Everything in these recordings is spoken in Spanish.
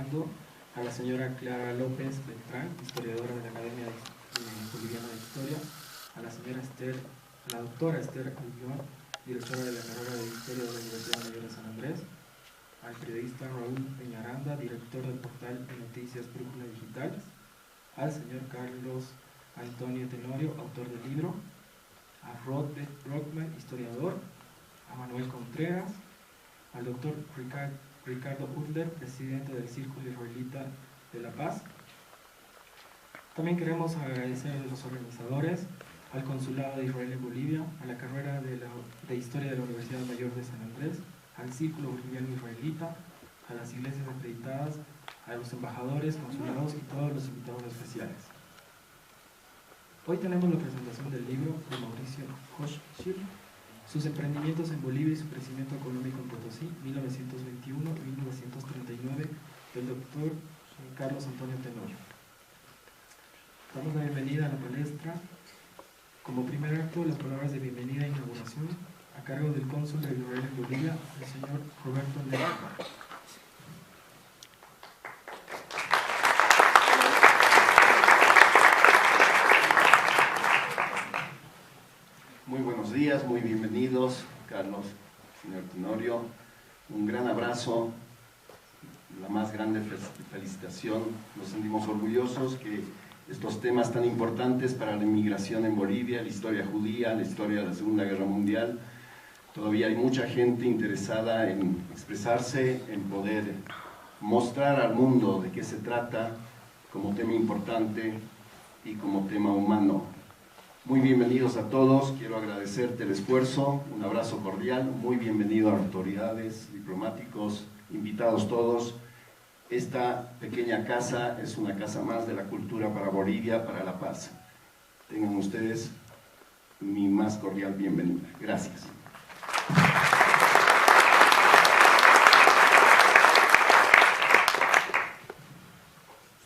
Fernando, a la señora Clara López Beltrán, historiadora de la Academia Boliviana de Historia, a la doctora Esther Albión, directora de la carrera de Historia de la Universidad Mayor de San Andrés, al periodista Raúl Peñaranda, director del portal de noticias Brújula Digital, al señor Carlos Antonio Tenorio, autor del libro, a Robert Brockman, historiador, a Manuel Contreras, al doctor Ricardo Udler, presidente del Círculo Israelita de La Paz. También queremos agradecer a los organizadores, al Consulado de Israel en Bolivia, a la carrera de Historia de la Universidad Mayor de San Andrés, al Círculo Boliviano Israelita, a las iglesias acreditadas, a los embajadores, consulados y todos los invitados especiales. Hoy tenemos la presentación del libro de Mauricio Hochschild, Sus emprendimientos en Bolivia y su crecimiento económico en Potosí, 1921-1939, del doctor Carlos Antonio Tenorio. Damos la bienvenida a la palestra. Como primer acto, las palabras de bienvenida e inauguración a cargo del cónsul de Israel en Bolivia, el señor Roberto Negra. Muy buenos días, muy bienvenidos, Carlos, señor Tenorio. Un gran abrazo, la más grande felicitación. Nos sentimos orgullosos que estos temas tan importantes para la inmigración en Bolivia, la historia judía, la historia de la Segunda Guerra Mundial, todavía hay mucha gente interesada en expresarse, en poder mostrar al mundo de qué se trata como tema importante y como tema humano. Muy bienvenidos a todos, quiero agradecerte el esfuerzo, un abrazo cordial, muy bienvenido a autoridades, diplomáticos, invitados todos. Esta pequeña casa es una casa más de la cultura para Bolivia, para la paz. Tengan ustedes mi más cordial bienvenida. Gracias.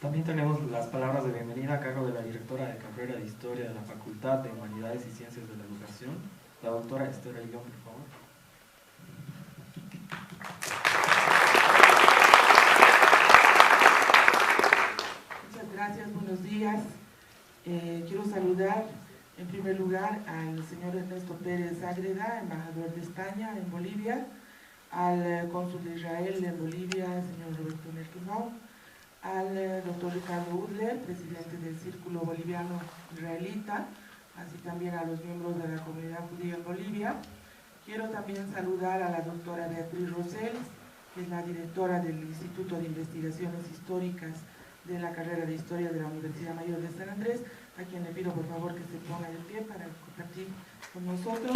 También tenemos las palabras de bienvenida a cargo de la directora de carrera de Historia de la Facultad de Humanidades y Ciencias de la Educación, la doctora Esther Albión, por favor. Muchas gracias, buenos días. Quiero saludar en primer lugar al señor Ernesto Pérez Ágreda, embajador de España en Bolivia, al cónsul de Israel en Bolivia, señor Roberto Negra, al doctor Ricardo Udler, presidente del Círculo Boliviano Israelita, así también a los miembros de la comunidad judía en Bolivia. Quiero también saludar a la doctora Beatriz Rosell, que es la directora del Instituto de Investigaciones Históricas de la carrera de Historia de la Universidad Mayor de San Andrés, a quien le pido por favor que se ponga de pie para compartir con nosotros.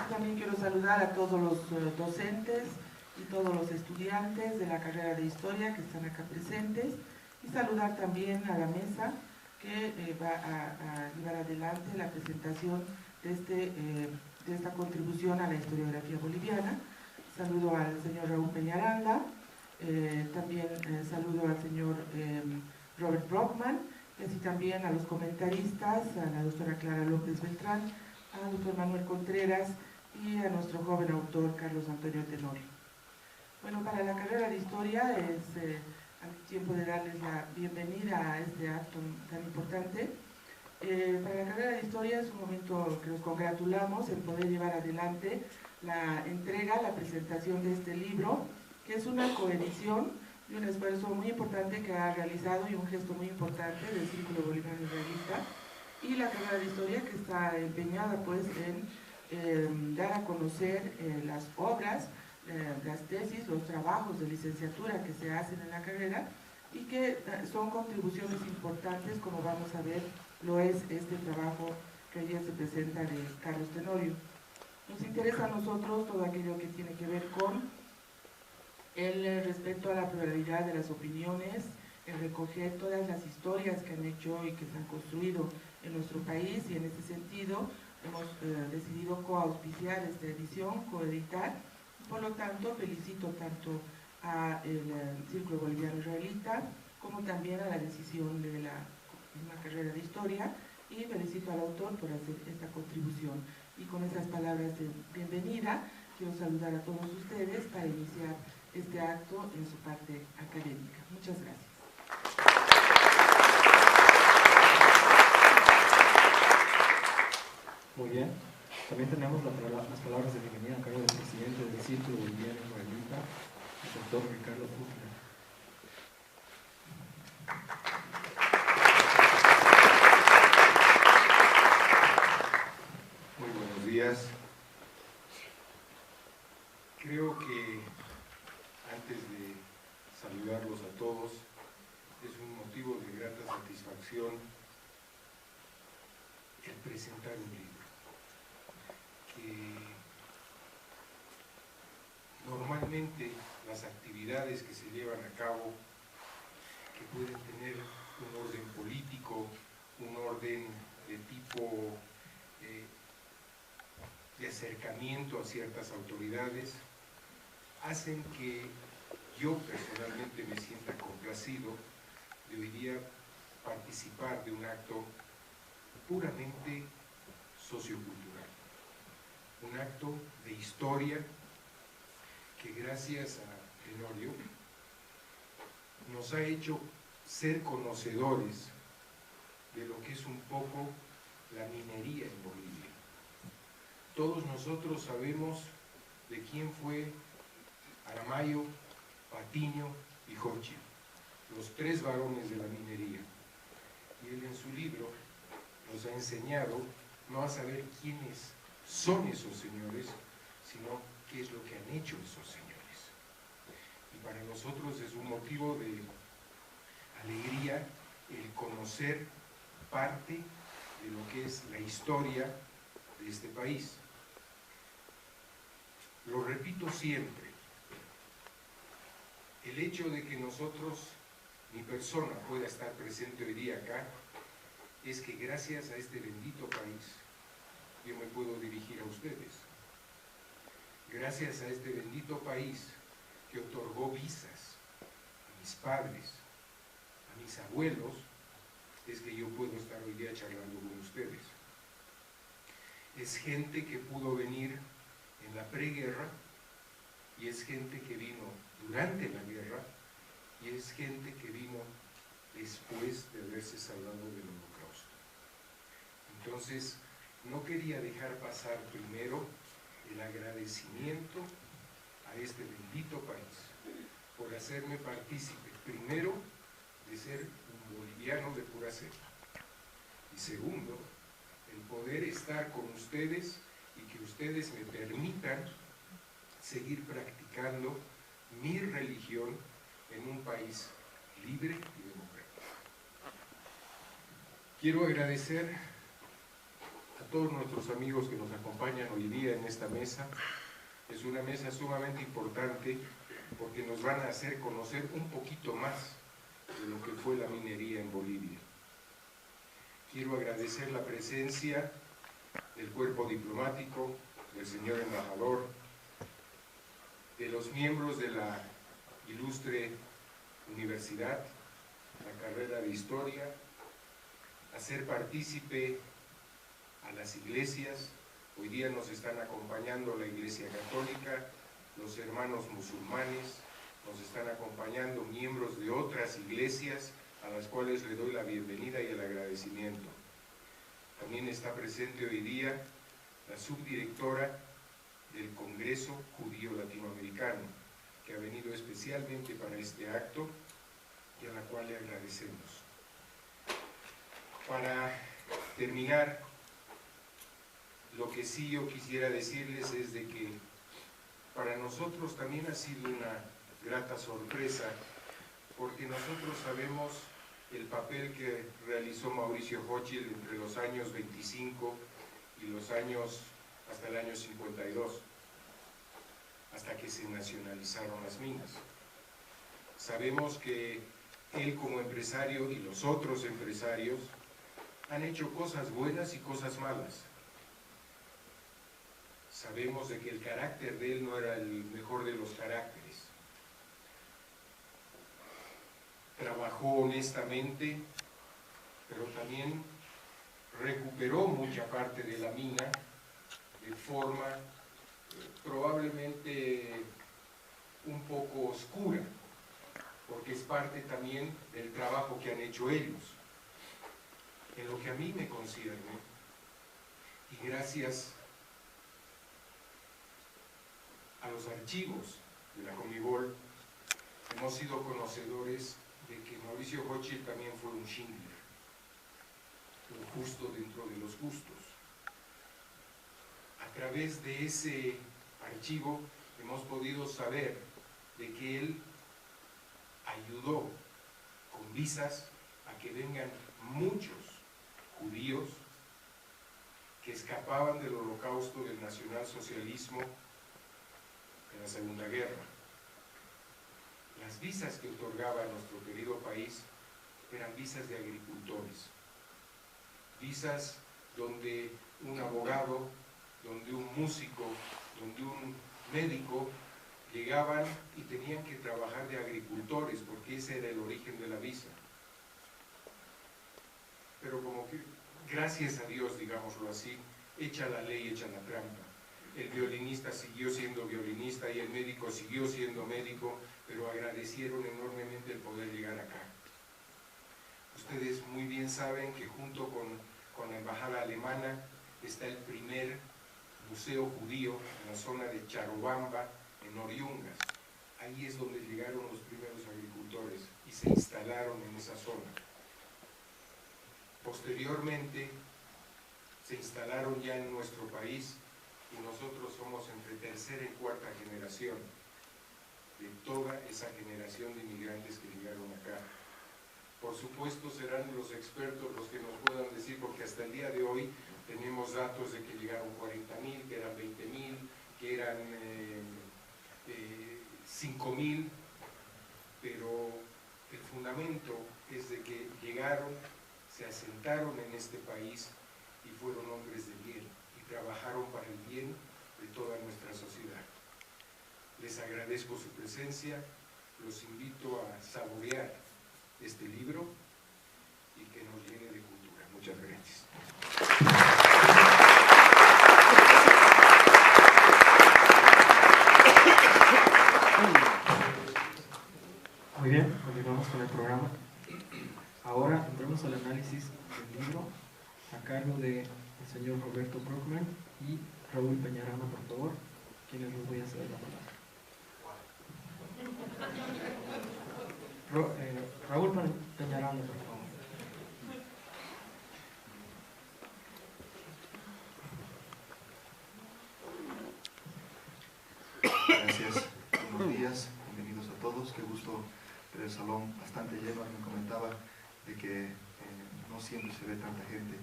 También quiero saludar a todos los docentes y todos los estudiantes de la carrera de Historia que están acá presentes, y saludar también a la mesa que va a llevar adelante la presentación de esta contribución a la historiografía boliviana. Saludo al señor Raúl Peñaranda, también saludo al señor Robert Brockman, y así también a los comentaristas, a la doctora Clara López Beltrán, al doctor Manuel Contreras, y a nuestro joven autor Carlos Antonio Tenorio. Bueno, para la carrera de Historia es tiempo de darles la bienvenida a este acto tan importante. Para la carrera de Historia es un momento que nos congratulamos en poder llevar adelante la entrega, la presentación de este libro, que es una coedición y un esfuerzo muy importante que ha realizado y un gesto muy importante del Círculo Boliviano Israelita y la carrera de Historia, que está empeñada pues en dar a conocer las obras, las tesis, los trabajos de licenciatura que se hacen en la carrera y que son contribuciones importantes, como vamos a ver, lo es este trabajo que hoy día se presenta de Carlos Tenorio. Nos interesa a nosotros todo aquello que tiene que ver con el respeto a la pluralidad de las opiniones, el recoger todas las historias que han hecho y que se han construido en nuestro país, y en este sentido hemos decidido coauspiciar esta edición, coeditar. Por lo tanto, felicito tanto al Círculo Boliviano Israelita como también a la decisión de la misma carrera de Historia, y felicito al autor por hacer esta contribución. Y con esas palabras de bienvenida, quiero saludar a todos ustedes para iniciar este acto en su parte académica. Muchas gracias. Muy bien. También tenemos las palabras de bienvenida a cargo del presidente del Círculo Boliviano Israelita, el doctor Ricardo Putler. Muy buenos días. Creo que antes de saludarlos a todos, es un motivo de grata satisfacción el presentar un libro que normalmente las actividades que se llevan a cabo, que pueden tener un orden político, un orden de tipo de acercamiento a ciertas autoridades, hacen que yo personalmente me sienta complacido de hoy día participar de un acto puramente sociocultural, un acto de historia que gracias a Tenorio nos ha hecho ser conocedores de lo que es un poco la minería en Bolivia. Todos nosotros sabemos de quién fue Aramayo, Patiño y Hochschild, los tres varones de la minería. Y él en su libro nos ha enseñado no a saber quiénes son esos señores, sino qué es lo que han hecho esos señores. Y para nosotros es un motivo de alegría el conocer parte de lo que es la historia de este país. Lo repito siempre, el hecho de que nosotros, mi persona, pueda estar presente hoy día acá, es que gracias a este bendito país, yo me puedo dirigir a ustedes. Gracias a este bendito país que otorgó visas a mis padres, a mis abuelos, es que yo puedo estar hoy día charlando con ustedes. Es gente que pudo venir en la preguerra y es gente que vino durante la guerra y es gente que vino después de haberse salvado del Holocausto. Entonces, no quería dejar pasar primero el agradecimiento a este bendito país por hacerme partícipe, primero, de ser un boliviano de pura cepa, y segundo, el poder estar con ustedes y que ustedes me permitan seguir practicando mi religión en un país libre y democrático. Quiero agradecer a todos nuestros amigos que nos acompañan hoy día en esta mesa. Es una mesa sumamente importante porque nos van a hacer conocer un poquito más de lo que fue la minería en Bolivia. Quiero agradecer la presencia del cuerpo diplomático, del señor embajador, de los miembros de la ilustre universidad, la carrera de historia, hacer partícipe a las iglesias. Hoy día nos están acompañando la Iglesia Católica, los hermanos musulmanes, nos están acompañando miembros de otras iglesias a las cuales le doy la bienvenida y el agradecimiento. También está presente hoy día la subdirectora del Congreso Judío Latinoamericano, que ha venido especialmente para este acto y a la cual le agradecemos. Para terminar, lo que sí yo quisiera decirles es de que para nosotros también ha sido una grata sorpresa, porque nosotros sabemos el papel que realizó Mauricio Hochschild entre los años 25 y los años hasta el año 52, hasta que se nacionalizaron las minas. Sabemos que él como empresario y los otros empresarios han hecho cosas buenas y cosas malas. Sabemos de que el carácter de él no era el mejor de los caracteres. Trabajó honestamente, pero también recuperó mucha parte de la mina de forma probablemente probablemente un poco oscura, porque es parte también del trabajo que han hecho ellos. En lo que a mí me concierne, y gracias a los archivos de la Conmebol, hemos sido conocedores de que Mauricio Hochschild también fue un Schindler, un justo dentro de los justos. A través de ese archivo hemos podido saber de que él ayudó con visas a que vengan muchos judíos que escapaban del holocausto del nacionalsocialismo en la Segunda Guerra. Las visas que otorgaba nuestro querido país eran visas de agricultores, visas donde un abogado, donde un músico, donde un médico llegaban y tenían que trabajar de agricultores, porque ese era el origen de la visa. Pero como que, gracias a Dios, digámoslo así, echa la ley, echa la trampa. El violinista siguió siendo violinista y el médico siguió siendo médico, pero agradecieron enormemente el poder llegar acá. Ustedes muy bien saben que junto con la embajada alemana está el primer museo judío en la zona de Charobamba, en Oriungas. Ahí es donde llegaron los primeros agricultores y se instalaron en esa zona. Posteriormente se instalaron ya en nuestro país y nosotros somos entre tercera y cuarta generación de toda esa generación de inmigrantes que llegaron acá. Por supuesto serán los expertos los que nos puedan decir, porque hasta el día de hoy tenemos datos de que llegaron 40.000, que eran 20.000, que eran 5.000, pero el fundamento es de que llegaron, se asentaron en este país y fueron hombres de bien y trabajaron para el bien de toda nuestra sociedad. Les agradezco su presencia, los invito a saborear este libro y que nos llene de cultura. Muchas gracias. Muy bien, continuamos con el programa. Ahora entramos al análisis del libro a cargo del señor Roberto Brockman y Raúl Peñarama, por favor, quienes les voy a ceder la palabra. Raúl Peñarama, por favor. Gracias, buenos días, bienvenidos a todos. Qué gusto ver el salón bastante lleno. Me comentaba de que no siempre se ve tanta gente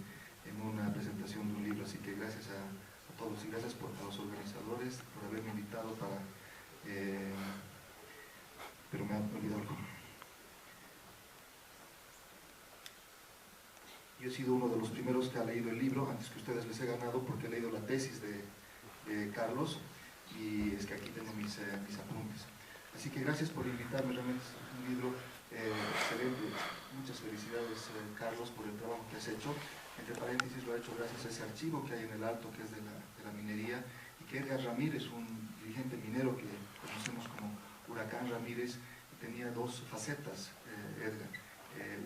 en una presentación de un libro, así que gracias a todos y gracias a los organizadores por haberme invitado para... pero me ha olvidado algo. Yo he sido uno de los primeros que ha leído el libro, antes que ustedes les he ganado, porque he leído la tesis de Carlos, y es que aquí tengo mis apuntes. Así que gracias por invitarme, realmente es un libro excelente. Muchas felicidades, Carlos, por el trabajo que has hecho. Entre paréntesis, lo ha hecho gracias a ese archivo que hay en el Alto, que es de la minería, y que Edgar Ramírez, un dirigente minero que conocemos como Huracán Ramírez, tenía dos facetas, Edgar.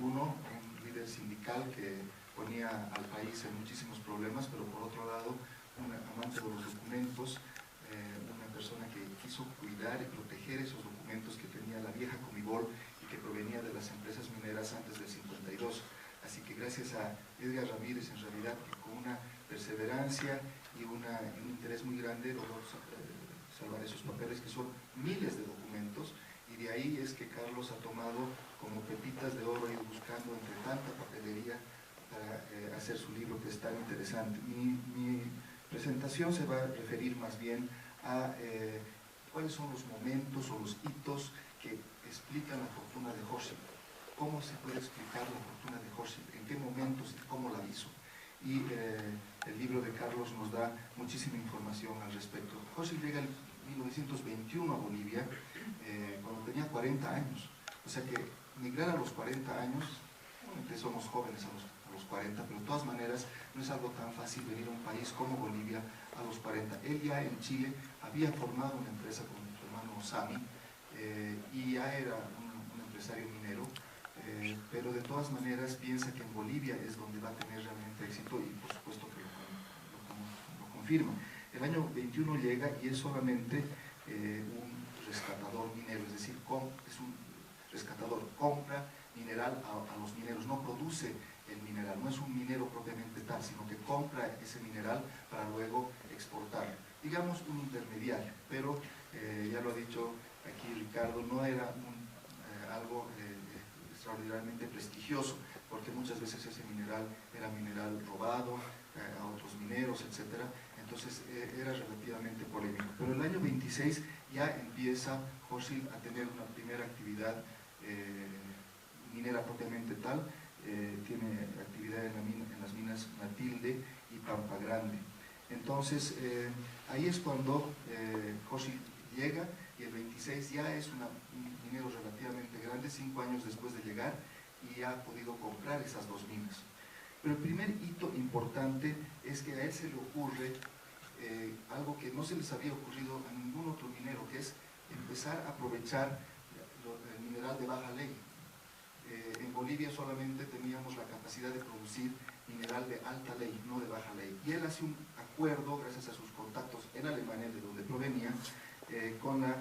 Uno, un líder sindical que ponía al país en muchísimos problemas, pero por otro lado, un amante de los documentos, una persona que quiso cuidar y proteger esos documentos que tenía la vieja Conmebol y que provenía de las empresas mineras antes del 52. Así que gracias a Edgar Ramírez, en realidad, que con una perseverancia y un interés muy grande logró salvar esos papeles, que son miles de documentos, y de ahí es que Carlos ha tomado como pepitas de oro, ha ido buscando entre tanta papelería para hacer su libro, que es tan interesante. Mi presentación se va a referir más bien a cuáles son los momentos o los hitos que explican la fortuna de Hochschild. ¿Cómo se puede explicar la fortuna de Hochschild? ¿En qué momentos y cómo la hizo? Y el libro de Carlos nos da muchísima información al respecto. Hochschild llega en 1921 a Bolivia cuando tenía 40 años. O sea que migrar a los 40 años, obviamente somos jóvenes a los 40, pero de todas maneras no es algo tan fácil venir a un país como Bolivia a los 40. Él ya en Chile había formado una empresa con su hermano Sami y ya era un empresario minero, pero de todas maneras piensa que en Bolivia es donde va a tener realmente éxito y por supuesto que lo confirma. El año 21 llega y es solamente un rescatador minero, es decir, es un rescatador, compra mineral a los mineros, no produce el mineral, no es un minero propiamente tal, sino que compra ese mineral para luego exportar. Digamos un intermediario, pero ya lo ha dicho aquí Ricardo, no era algo extraordinariamente prestigioso, porque muchas veces ese mineral era mineral robado a otros mineros, etc. Entonces era relativamente polémico. Pero el año 26 ya empieza Hochschild a tener una primera actividad minera propiamente tal. Tiene actividad en las minas Matilde y Pampa Grande. Entonces ahí es cuando Hochschild llega y el 26 ya es un minero relativamente grande, 5 años después de llegar, y ha podido comprar esas 2 minas. Pero el primer hito importante es que a él se le ocurre algo que no se les había ocurrido a ningún otro minero, que es empezar a aprovechar el mineral de baja ley. En Bolivia solamente teníamos la capacidad de producir mineral de alta ley, no de baja ley. Y él hace un acuerdo, gracias a sus contactos en Alemania, de donde provenía, con la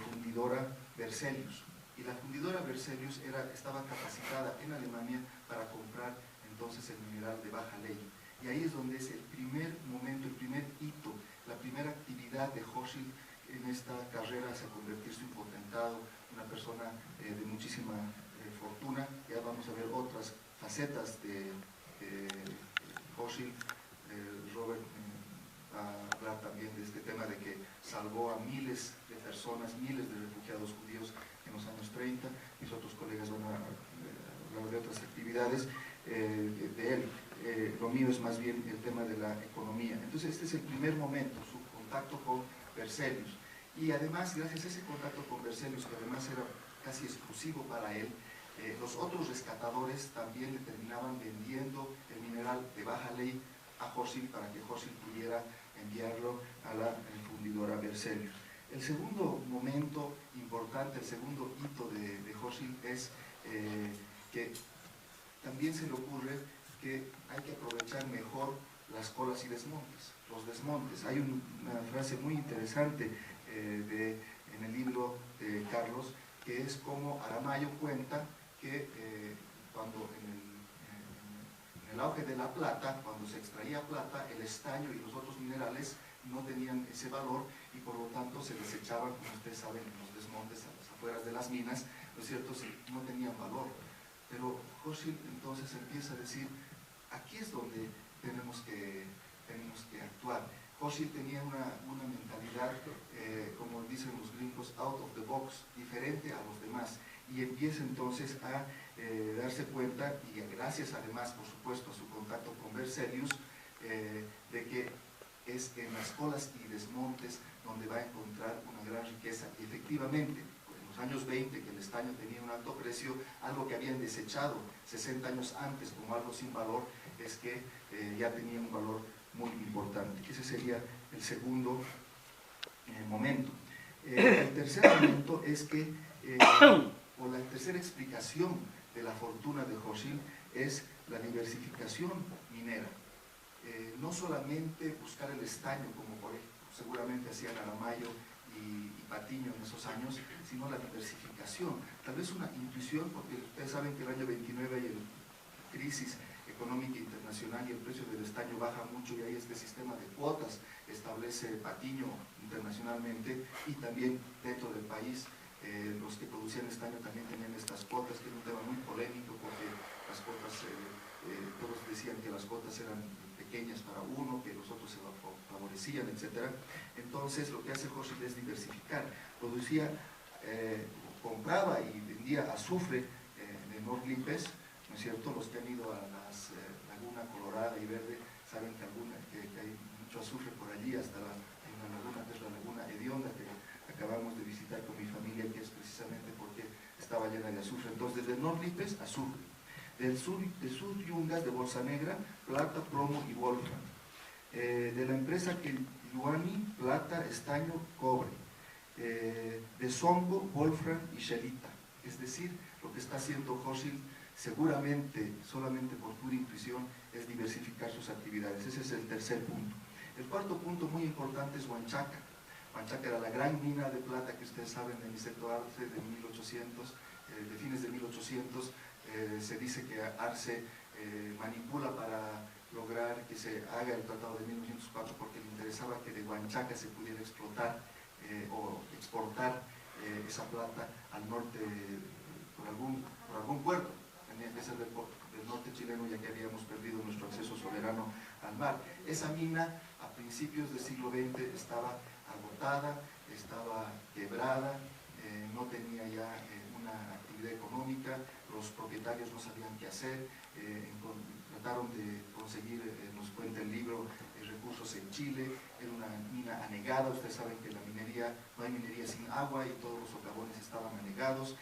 fundidora Berzelius. Y la fundidora Berzelius estaba capacitada en Alemania para comprar entonces el mineral de baja ley. Y ahí es donde es el primer momento, el primer hito, la primera actividad de Hochschild en esta carrera hacia convertirse en potentado, una persona de muchísima fortuna. Ya vamos a ver otras facetas de Hochschild. Robert va a hablar también de este tema de que salvó a miles de personas, miles de refugiados judíos en los años 30. Mis otros colegas van a hablar de otras actividades de él. Lo mío es más bien el tema de la economía. Entonces este es el primer momento, su contacto con Berzelius. Y además, gracias a ese contacto con Berzelius, que además era casi exclusivo para él, los otros rescatadores también le terminaban vendiendo el mineral de baja ley a Hochschild para que Hochschild pudiera enviarlo a la fundidora Berzelius. El segundo momento importante, el segundo hito de Hochschild es que también se le ocurre que hay que aprovechar mejor las colas y desmontes, los desmontes. Hay una frase muy interesante en el libro de Carlos, que es como Aramayo cuenta que cuando en el auge de la plata, cuando se extraía plata, el estaño y los otros minerales no tenían ese valor y por lo tanto se desechaban, como ustedes saben, en los desmontes a las afueras de las minas, ¿no es cierto?, no tenían valor. Pero Hochschild entonces empieza a decir, aquí es donde tenemos que actuar. Hochschild tenía una mentalidad, como dicen los gringos, out of the box, diferente a los demás, y empieza entonces a darse cuenta, y gracias además, por supuesto, a su contacto con Berzelius, de que es en las colas y desmontes donde va a encontrar una gran riqueza. Y efectivamente, en los años 20, que el estaño tenía un alto precio, algo que habían desechado 60 años antes como algo sin valor, es que ya tenía un valor muy importante. Ese sería el segundo momento. El tercer momento es que, o la tercera explicación de la fortuna de Hochschild es la diversificación minera. No solamente buscar el estaño, como por ejemplo, seguramente hacían Aramayo y Patiño en esos años, sino la diversificación. Tal vez una intuición, porque ustedes saben que el año 29 hay la crisis económica internacional y el precio del estaño baja mucho, y ahí este sistema de cuotas establece Patiño internacionalmente, y también dentro del país los que producían estaño también tenían estas cuotas, que era un tema muy polémico porque las cuotas, todos decían que las cuotas eran pequeñas para uno, que los otros se favorecían, etc. Entonces lo que hace Hochschild es diversificar. Producía, compraba y vendía azufre de Nordlippes, ¿no es cierto? Los que han ido a las Laguna Colorada y Verde saben que hay mucho azufre por allí, hasta hay una laguna que es la Laguna Hedionda, que acabamos de visitar con mi familia, que es precisamente porque estaba llena de azufre. Entonces, desde Nordlippes, azufre. Del sur Yungas, de Bolsa Negra, plata, plomo y wolfram. de la empresa Quiluani, plata, estaño, cobre, de Songo, wolfram y xelita. Es decir, lo que está haciendo Hochschild seguramente, solamente por pura intuición, es diversificar sus actividades. Ese es el tercer punto. El cuarto punto muy importante es Huanchaca. Huanchaca era la gran mina de plata que ustedes saben de Niceto Arce de 1800, de fines de 1800. Se dice que Arce manipula para lograr que se haga el tratado de 1904 porque le interesaba que de Huanchaca se pudiera explotar o exportar esa plata al norte por algún puerto. Tenía que ser del norte chileno, ya que habíamos perdido nuestro acceso soberano al mar. Esa mina a principios del siglo XX estaba agotada, estaba quebrada, no tenía ya una actividad económica, los propietarios no sabían qué hacer, trataron de conseguir, nos cuenta el libro, recursos en Chile. Era una mina anegada. Ustedes saben que la minería, no hay minería sin agua, y todos los socavones estaban anegados.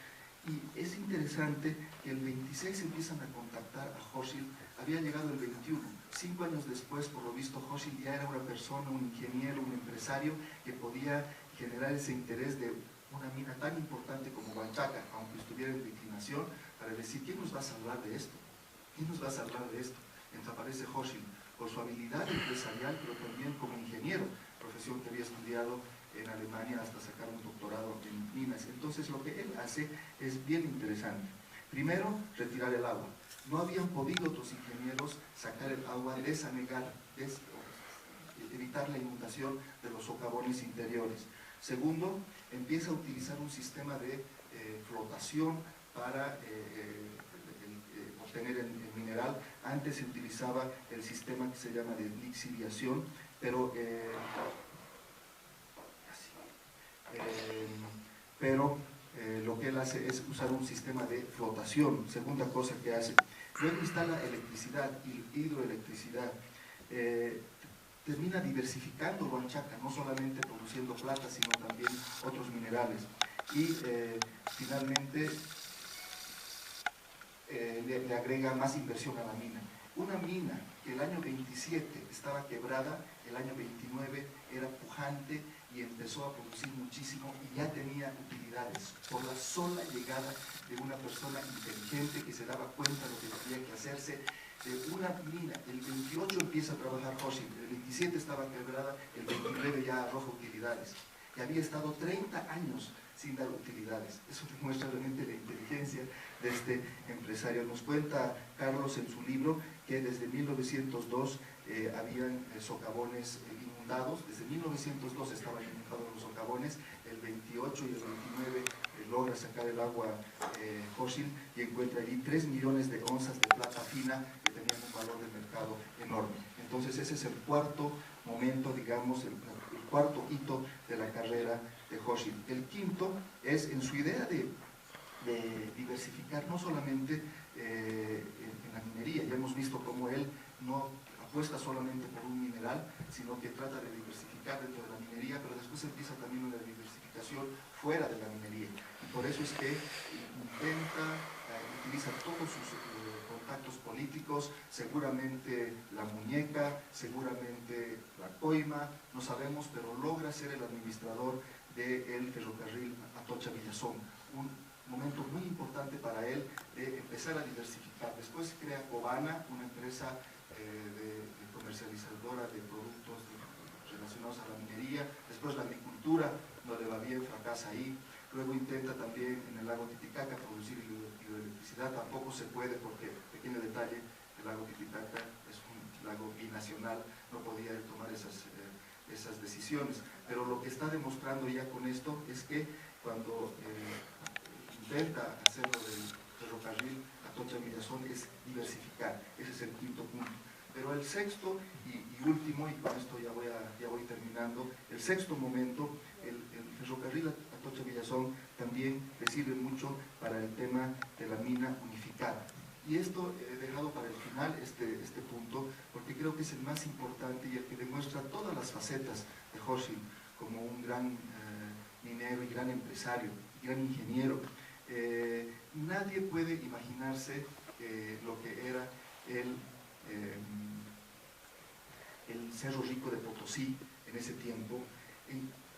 Y es interesante que el 26 empiezan a contactar a Hochschild. Había llegado el 21, 5 años después, por lo visto Hochschild ya era una persona, un ingeniero, un empresario que podía generar ese interés de una mina tan importante como Huanchaca, aunque estuviera en declinación, para decir, ¿quién nos va a salvar de esto? ¿Quién nos va a salvar de esto? Entonces aparece Hochschild, por su habilidad empresarial, pero también como ingeniero, profesión que había estudiado en Alemania hasta sacar un doctorado en minas. Entonces lo que él hace es bien interesante. Primero, retirar el agua. No habían podido otros ingenieros sacar el agua, desanegar, evitar la inundación de los socavones interiores. Segundo, empieza a utilizar un sistema de flotación para obtener el mineral. Antes se utilizaba el sistema que se llama de lixiviación, pero lo que él hace es usar un sistema de flotación. Segunda cosa que hace. Luego instala electricidad y hidroelectricidad. Termina diversificando Huanchaca, no solamente produciendo plata, sino también otros minerales. Y finalmente le agrega más inversión a la mina. Una mina que el año 27 estaba quebrada, el año 29 era pujante y empezó a producir muchísimo y ya tenía utilidades por la sola llegada de una persona inteligente que se daba cuenta de lo que tenía que hacerse. Una mina, el 28 empieza a trabajar Hochschild, el 27 estaba quebrada, el 29 ya arroja utilidades, y había estado 30 años sin dar utilidades. Eso demuestra realmente la inteligencia de este empresario. Nos cuenta Carlos en su libro que desde 1902 habían socavones inundados. Desde 1902 estaban inundados los socavones. El 28 y el 29 logra sacar el agua Hochschild y encuentra allí 3 millones de onzas de plata fina que tenían un valor de mercado enorme. Entonces ese es el cuarto momento, digamos, el cuarto hito de la carrera de Hochschild. El quinto es en su idea de diversificar, no solamente en la minería. Ya hemos visto cómo él no apuesta solamente por un mineral, sino que trata de diversificar dentro de la minería, pero después empieza también una diversificación fuera de la minería. Y por eso es que utiliza todos sus contactos políticos, seguramente la muñeca, seguramente la coima, no sabemos, pero logra ser el administrador del ferrocarril Atocha-Villazón. Un momento muy importante para él de empezar a diversificar. Después crea Cobana, una empresa de comercializadora de productos relacionados a la minería. Después la agricultura no le va bien, fracasa ahí. Luego intenta también en el lago Titicaca producir hidroelectricidad, tampoco se puede porque, pequeño detalle, el lago Titicaca es un lago binacional, no podía tomar esas decisiones. Pero lo que está demostrando ya con esto es que cuando intenta hacerlo del ferrocarril Atocha-Villazón es diversificar. Ese es el quinto punto. Pero el sexto y último, y con esto ya voy terminando, el sexto momento, el ferrocarril Atocha-Villazón también le sirve mucho para el tema de la mina unificada. Y esto he dejado para el final, este punto, porque creo que es el más importante y el que demuestra todas las facetas de Hochschild como un gran minero y gran empresario, gran ingeniero. Nadie puede imaginarse lo que era el Cerro Rico de Potosí en ese tiempo,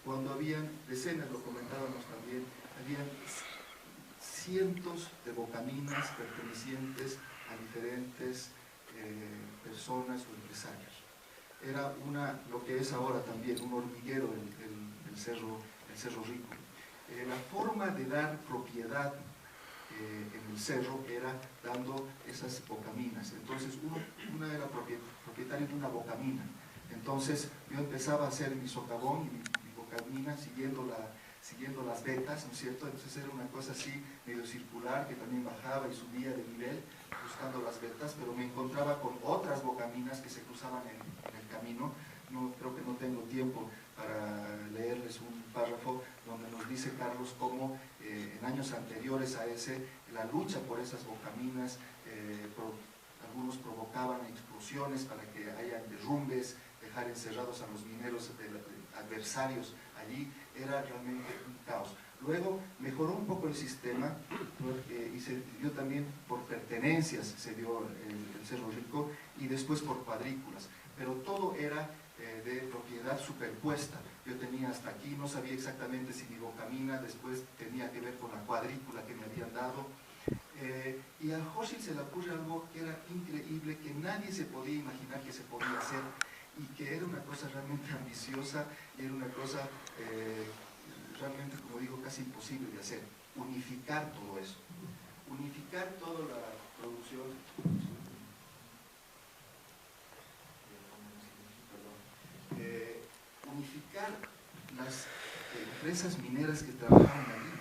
cuando habían decenas, lo comentábamos también, habían cientos de bocaminas pertenecientes a diferentes personas o empresarios. Era lo que es ahora también un hormiguero el Cerro Rico. La forma de dar propiedad en el cerro era dando esas bocaminas. Entonces uno era propietario de una bocamina. Entonces yo empezaba a hacer mi socavón y mi bocamina siguiendo las vetas, ¿no es cierto? Entonces era una cosa así medio circular que también bajaba y subía de nivel buscando las vetas, pero me encontraba con otras bocaminas que se cruzaban en el camino. Creo que no tengo tiempo para leerles un párrafo donde nos dice Carlos cómo en años anteriores a ese, la lucha por esas bocaminas, algunos provocaban explosiones para que haya derrumbes, dejar encerrados a los mineros adversarios allí, era realmente un caos. Luego mejoró un poco el sistema y se dio también por pertenencias, se dio el Cerro Rico, y después por cuadrículas, pero todo era de propiedad superpuesta. Yo tenía hasta aquí, no sabía exactamente si mi bocamina después tenía que ver con la cuadrícula que me habían dado. Y a Hochschild se le ocurre algo que era increíble, que nadie se podía imaginar que se podía hacer, y que era una cosa realmente ambiciosa, y era una cosa realmente, como digo, casi imposible de hacer: unificar todo eso, unificar toda la producción, unificar las empresas mineras que trabajaban allí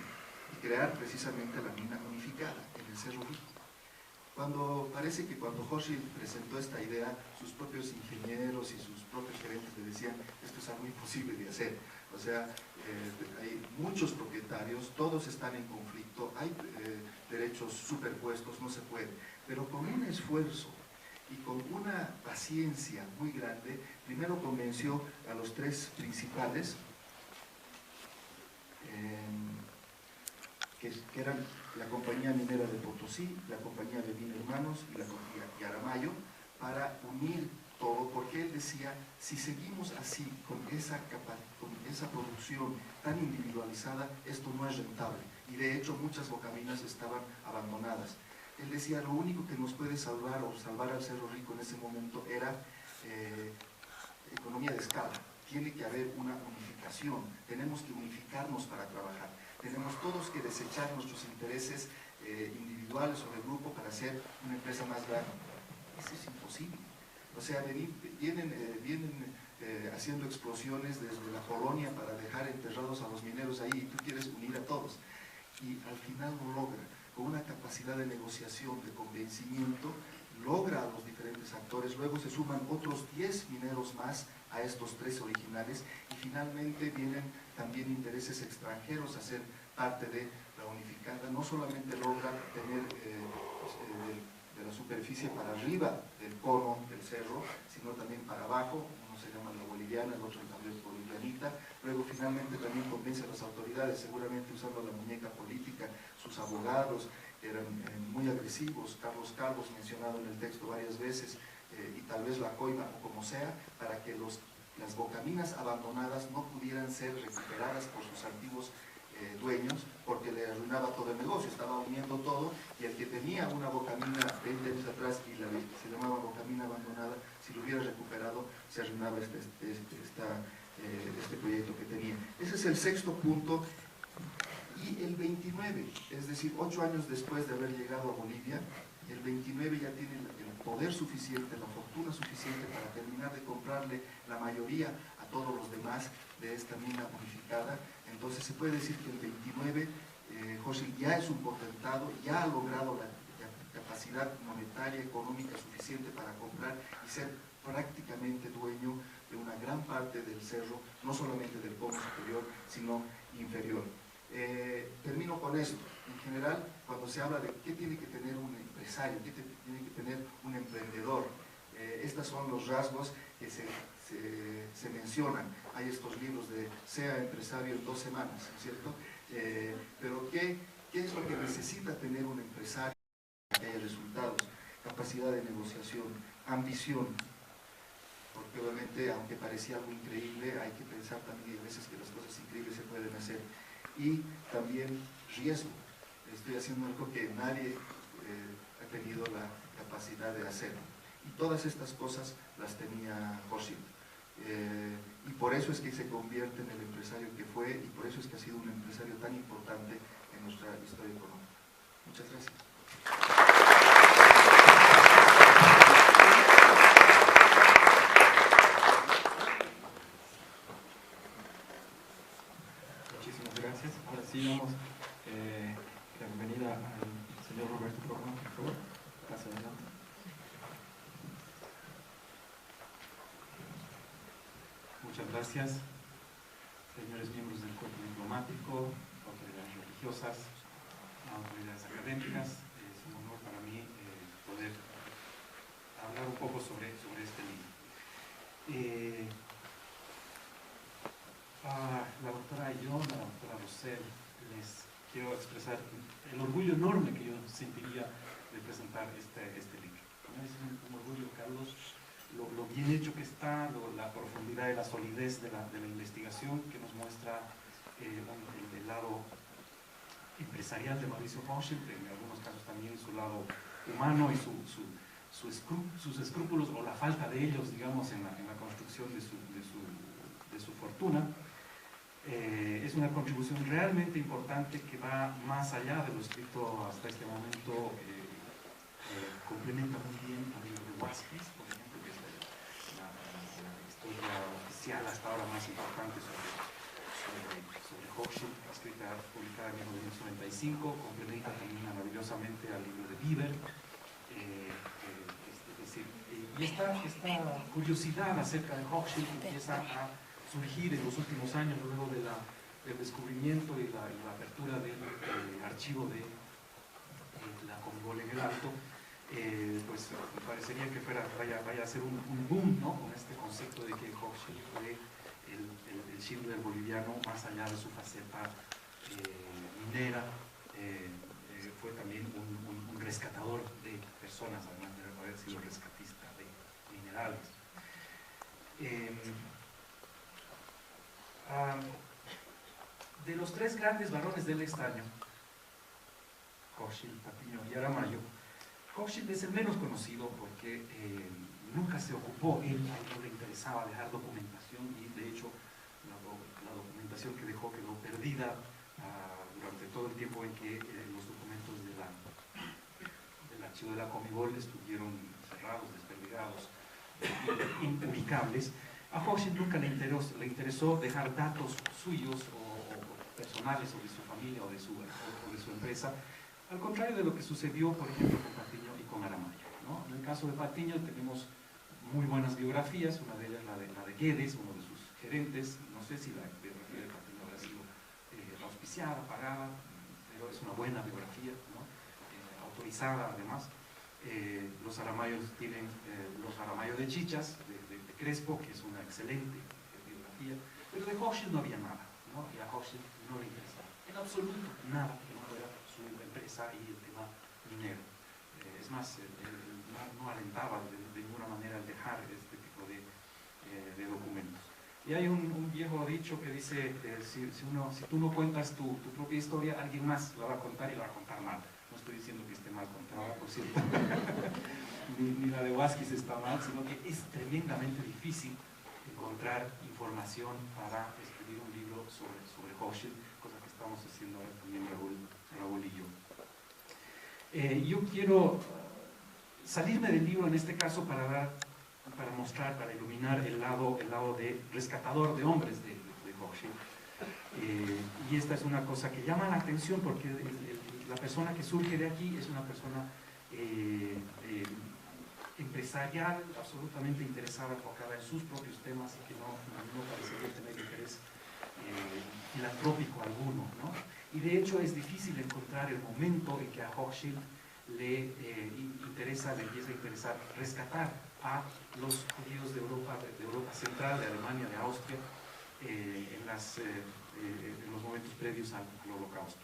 y crear precisamente la mina unificada en el Cerro Rico. Parece que cuando Hochschild presentó esta idea, sus propios ingenieros y sus propios gerentes le decían: esto es algo imposible de hacer. O sea, hay muchos propietarios, todos están en conflicto, hay derechos superpuestos, no se puede. Pero con un esfuerzo y con una paciencia muy grande, primero convenció a los tres principales, que eran la Compañía Minera de Potosí, la Compañía de Mina Hermanos y la Compañía Yaramayo, para unir todo, porque él decía: si seguimos así, con esa producción tan individualizada, esto no es rentable. Y de hecho muchas bocaminas estaban abandonadas. Él decía: lo único que nos puede salvar o salvar al Cerro Rico en ese momento era economía de escala. Tiene que haber una unificación, tenemos que unificarnos para trabajar. Tenemos todos que desechar nuestros intereses individuales o de grupo para hacer una empresa más grande. Eso es imposible. O sea, vienen haciendo explosiones desde la Polonia para dejar enterrados a los mineros ahí, y tú quieres unir a todos. Y al final lo logra, con una capacidad de negociación, de convencimiento, logra a los diferentes actores. Luego se suman otros 10 mineros más a estos 3 originales, y finalmente vienen también intereses extranjeros a ser parte de la unificada. No solamente logra tener de la superficie para arriba del cono del cerro, sino también para abajo. Uno se llama la boliviana, el otro la bolivianita. Luego finalmente también convence a las autoridades, seguramente usando la muñeca política. Sus abogados eran muy agresivos, Carlos Calvos, mencionado en el texto varias veces, y tal vez la coima o como sea, para que las bocaminas abandonadas no pudieran ser recuperadas por sus antiguos dueños, porque le arruinaba todo el negocio, estaba uniendo todo, y el que tenía una bocamina 20 años atrás y se llamaba bocamina abandonada, si lo hubiera recuperado, se arruinaba este proyecto que tenía. Ese es el sexto punto. Y el 29, es decir, 8 años después de haber llegado a Bolivia, el 29 ya tiene el poder suficiente, la fortuna suficiente para terminar de comprarle la mayoría a todos los demás de esta mina unificada. Entonces se puede decir que el 29 Hochschild ya es un potentado, ya ha logrado la capacidad monetaria, económica suficiente para comprar y ser prácticamente dueño de una gran parte del cerro, no solamente del cono superior, sino inferior. Termino con esto. En general, cuando se habla de qué tiene que tener un empresario, qué tiene que tener un emprendedor, estos son los rasgos que se mencionan. Hay estos libros de Sea empresario en 2 semanas, ¿cierto? Pero ¿qué es lo que necesita tener un empresario para que haya resultados? Capacidad de negociación, ambición, porque obviamente, aunque parecía algo increíble, hay que pensar también a veces que las cosas increíbles se pueden hacer. Y también riesgo. Estoy haciendo algo que nadie ha tenido la capacidad de hacer. Y todas estas cosas las tenía Hochschild. Y por eso es que se convierte en el empresario que fue, y por eso es que ha sido un empresario tan importante en nuestra historia económica. Muchas gracias. Muchísimas gracias. Ahora sí damos la bienvenida al señor Roberto Forma, por favor. Pase adelante. Muchas gracias, señores miembros del cuerpo diplomático, autoridades religiosas, autoridades académicas. Es un honor para mí poder hablar un poco sobre este libro. A la doctora Ayón, a la doctora Rosell, les quiero expresar el orgullo enorme que yo sentiría de presentar este libro. Es un orgullo, Carlos, lo bien hecho que está, la profundidad y la solidez de la investigación que nos muestra el lado empresarial de Mauricio Hochschild, en algunos casos también su lado humano y sus escrúpulos o la falta de ellos, digamos, en la construcción de su fortuna. Es una contribución realmente importante que va más allá de lo escrito hasta este momento. Complementa muy bien al libro de Vázquez, por ejemplo, que es la historia oficial hasta ahora más importante sobre Hochschild, escrita, publicada en 1995, complementa también maravillosamente al libro de Bieber. Y esta curiosidad acerca de Hochschild empieza a surgir en los últimos años, luego del descubrimiento y la apertura del archivo de la Comibol en el Alto. Pues me parecería que vaya a ser un boom, ¿no?, con este concepto de que Hochschild fue el Schindler boliviano, más allá de su faceta minera, fue también un rescatador de personas, además de haber sido rescatista de minerales. De los tres grandes varones del estaño, Hochschild, Patiño y Aramayo, Hochschild es el menos conocido porque nunca se ocupó, él no le interesaba dejar documentación, y de hecho la documentación que dejó quedó perdida durante todo el tiempo en que los documentos del archivo de la Comibol estuvieron cerrados, desperdigados, impublicables. A Hochschild nunca le interesó dejar datos suyos o personales, o de su familia o de su empresa, al contrario de lo que sucedió, por ejemplo, con Patiño y con Aramayo, ¿no? En el caso de Patiño tenemos muy buenas biografías, una de ellas la de Guedes, uno de sus gerentes. No sé si la biografía de Patiño habrá sido auspiciada, pagada, pero es una buena biografía, ¿no? Autorizada además. Los Aramayos tienen los Aramayo de Chichas, de Crespo, que es una excelente biografía, pero de Hochschild no había nada, ¿no? Y a Hochschild no le interesaba en absoluto nada que no fuera su empresa y el tema minero. Es más, no alentaba de ninguna manera el dejar este tipo de documentos. Y hay un viejo dicho que dice, si tú no cuentas tu propia historia, alguien más la va a contar, y la va a contar mal. No estoy diciendo que esté mal contada, por cierto, ni la de Vázquez está mal, sino que es tremendamente difícil encontrar información para escribir un libro sobre Hochschild, cosa que estamos haciendo ahora también Raúl y yo. Yo quiero salirme del libro en este caso para mostrar, para iluminar el lado de rescatador de hombres de Hochschild. Y esta es una cosa que llama la atención porque la persona que surge de aquí es una persona empresarial, absolutamente interesada, enfocada en sus propios temas, y que no parecería tener interés filantrópico alguno, ¿no? Y de hecho es difícil encontrar el momento en que a Hochschild le empieza a interesar rescatar a los judíos de Europa Central, de Alemania, de Austria, en los momentos previos al Holocausto.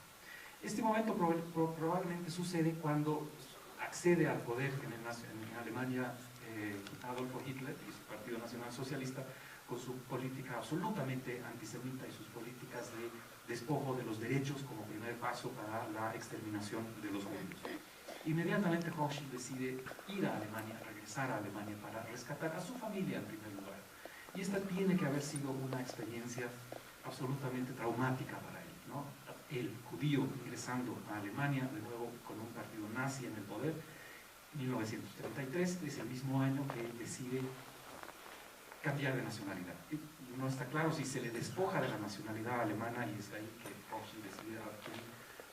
Este momento probablemente sucede cuando accede al poder en Alemania Adolfo Hitler y su Partido Nacional Socialista, con su política absolutamente antisemita y sus políticas de despojo de los derechos como primer paso para la exterminación de los judíos. Inmediatamente Hochschild decide ir a Alemania, regresar a Alemania para rescatar a su familia en primer lugar. Y esta tiene que haber sido una experiencia absolutamente traumática para él, ¿no? El judío ingresando a Alemania, de nuevo con un partido nazi en el poder, 1933, es el mismo año que él decide cambiar de nacionalidad. No está claro si se le despoja de la nacionalidad alemana y es ahí que Hochschild decide adquirir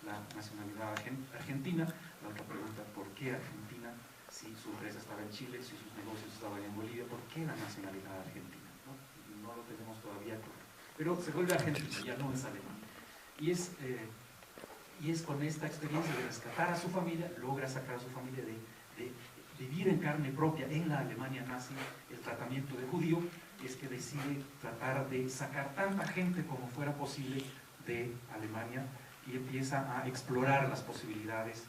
la nacionalidad argentina. La otra pregunta, ¿por qué Argentina? Si su empresa estaba en Chile, si sus negocios estaban en Bolivia, ¿por qué la nacionalidad argentina? No lo tenemos todavía claro. Pero se vuelve argentino, ya no es alemán. Y es con esta experiencia de rescatar a su familia, logra sacar a su familia de vivir en carne propia en la Alemania nazi el tratamiento de judío, es que decide tratar de sacar tanta gente como fuera posible de Alemania y empieza a explorar las posibilidades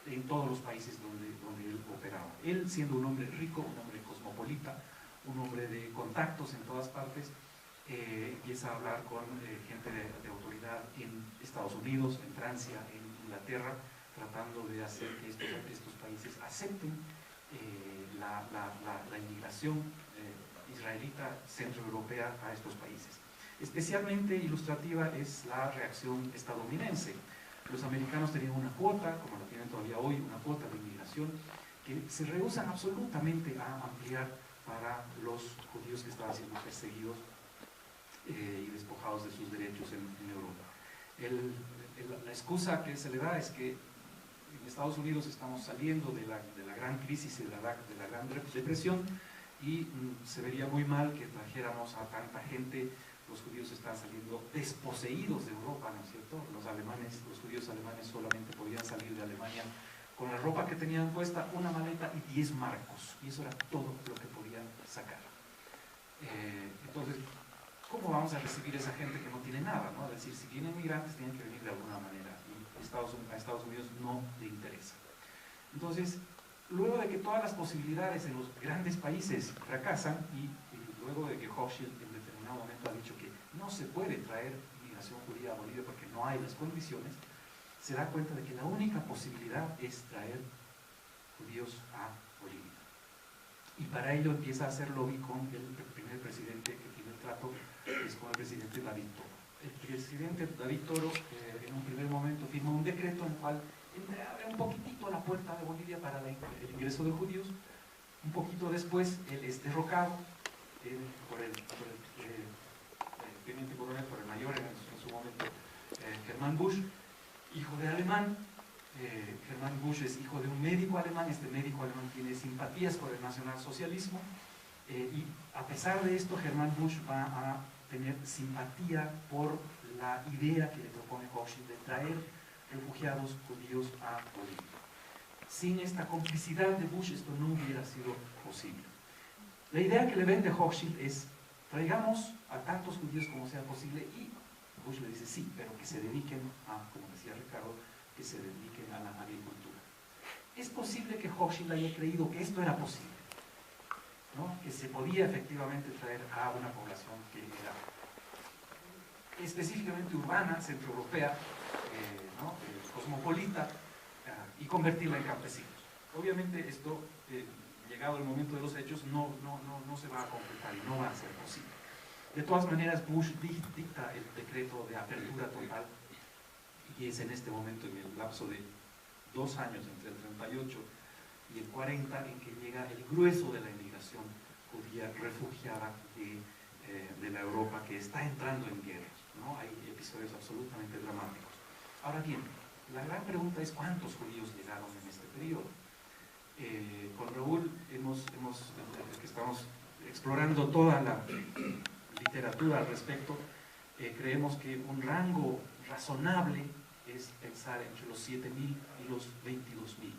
en todos los países donde él operaba. Él, siendo un hombre rico, un hombre cosmopolita, un hombre de contactos en todas partes, empieza a hablar con gente de autoridad en Estados Unidos, en Francia, en Inglaterra, tratando de hacer que estos países acepten la inmigración israelita centroeuropea a estos países. Especialmente ilustrativa es la reacción estadounidense. Los americanos tenían una cuota, como la tienen todavía hoy, una cuota de inmigración, que se rehúsan absolutamente a ampliar para los judíos que estaban siendo perseguidos y despojados de sus derechos en Europa. La excusa que se le da es que en Estados Unidos estamos saliendo de la gran crisis y de la gran depresión y se vería muy mal que trajéramos a tanta gente. Los judíos están saliendo desposeídos de Europa, ¿no es cierto? Los judíos alemanes solamente podían salir de Alemania con la ropa que tenían puesta, una maleta y 10 marcos, y eso era todo lo que podían sacar. Entonces, ¿cómo vamos a recibir a esa gente que no tiene nada, ¿no? Es decir, si vienen migrantes tienen que venir de alguna manera, y a Estados Unidos no le interesa. Entonces, luego de que todas las posibilidades en los grandes países fracasan, y luego de que Hochschild en determinado momento ha dicho que no se puede traer inmigración judía a Bolivia porque no hay las condiciones, se da cuenta de que la única posibilidad es traer judíos a Bolivia. Y para ello empieza a hacer lobby con el primer presidente que tiene el trato, es con el presidente David Toro. El presidente David Toro en un primer momento firma un decreto en el cual abre un poquitito la puerta de Bolivia para el ingreso de judíos. Un poquito después él es derrocado por el teniente coronel, por el mayor en su momento, Hermann Busch, hijo de alemán. Hermann Busch es hijo de un médico alemán. Este médico alemán tiene simpatías por el nacionalsocialismo y a pesar de esto Hermann Busch va a tener simpatía por la idea que le propone Hochschild de traer refugiados judíos a Bolivia. Sin esta complicidad de Busch esto no hubiera sido posible. La idea que le vende Hochschild es: traigamos a tantos judíos como sea posible, y Busch le dice sí, pero que se dediquen a, como decía Ricardo, que se dediquen a la agricultura. Es posible que Hochschild haya creído que esto era posible, ¿no? Que se podía efectivamente traer a una población que era específicamente urbana, centroeuropea, ¿no? Cosmopolita, y convertirla en campesinos. Obviamente esto, llegado el momento de los hechos, no se va a completar y no va a ser posible. De todas maneras, Busch dicta el decreto de apertura total, y es en este momento, en el lapso de 2 años, entre el 38 y el 40, en que llega el grueso de la inmigración judía refugiada de la Europa que está entrando en guerra, ¿no? Hay episodios absolutamente dramáticos. Ahora bien, la gran pregunta es: ¿cuántos judíos llegaron en este periodo? Con Raúl que estamos explorando toda la literatura al respecto, creemos que un rango razonable es pensar entre los 7.000 y los 22.000.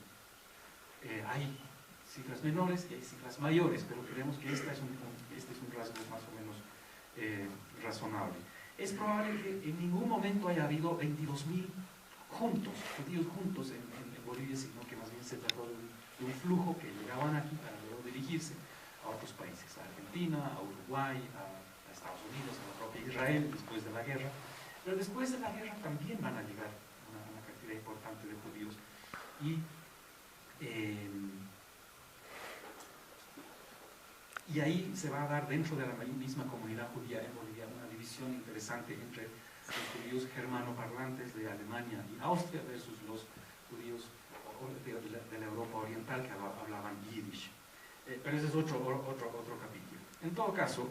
Hay cifras menores y hay cifras mayores, pero creemos que este es un rasgo más o menos razonable. Es probable que en ningún momento haya habido 22.000 judíos juntos en Bolivia, sino que más bien se trató de un flujo que llegaban aquí para luego dirigirse a otros países, a Argentina, a Uruguay, a Estados Unidos, a la propia Israel después de la guerra. Pero después de la guerra también van a llegar una cantidad importante de judíos y ahí se va a dar dentro de la misma comunidad judía en Bolivia una división interesante entre los judíos germanoparlantes de Alemania y Austria versus los judíos de la Europa oriental que hablaban yiddish. Pero ese es otro capítulo. En todo caso,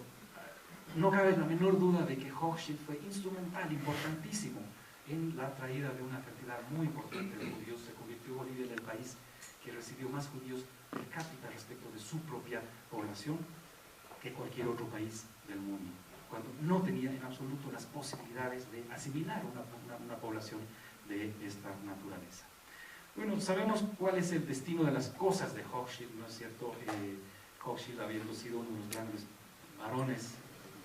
no cabe la menor duda de que Hochschild fue instrumental, importantísimo, en la traída de una cantidad muy importante de judíos. Se convirtió Bolivia en el país que recibió más judíos per cápita respecto de su propia población que cualquier otro país del mundo, cuando no tenía en absoluto las posibilidades de asimilar una población de esta naturaleza. Bueno, sabemos cuál es el destino de las cosas de Hochschild, ¿no es cierto? Hochschild, habiendo sido uno de los grandes varones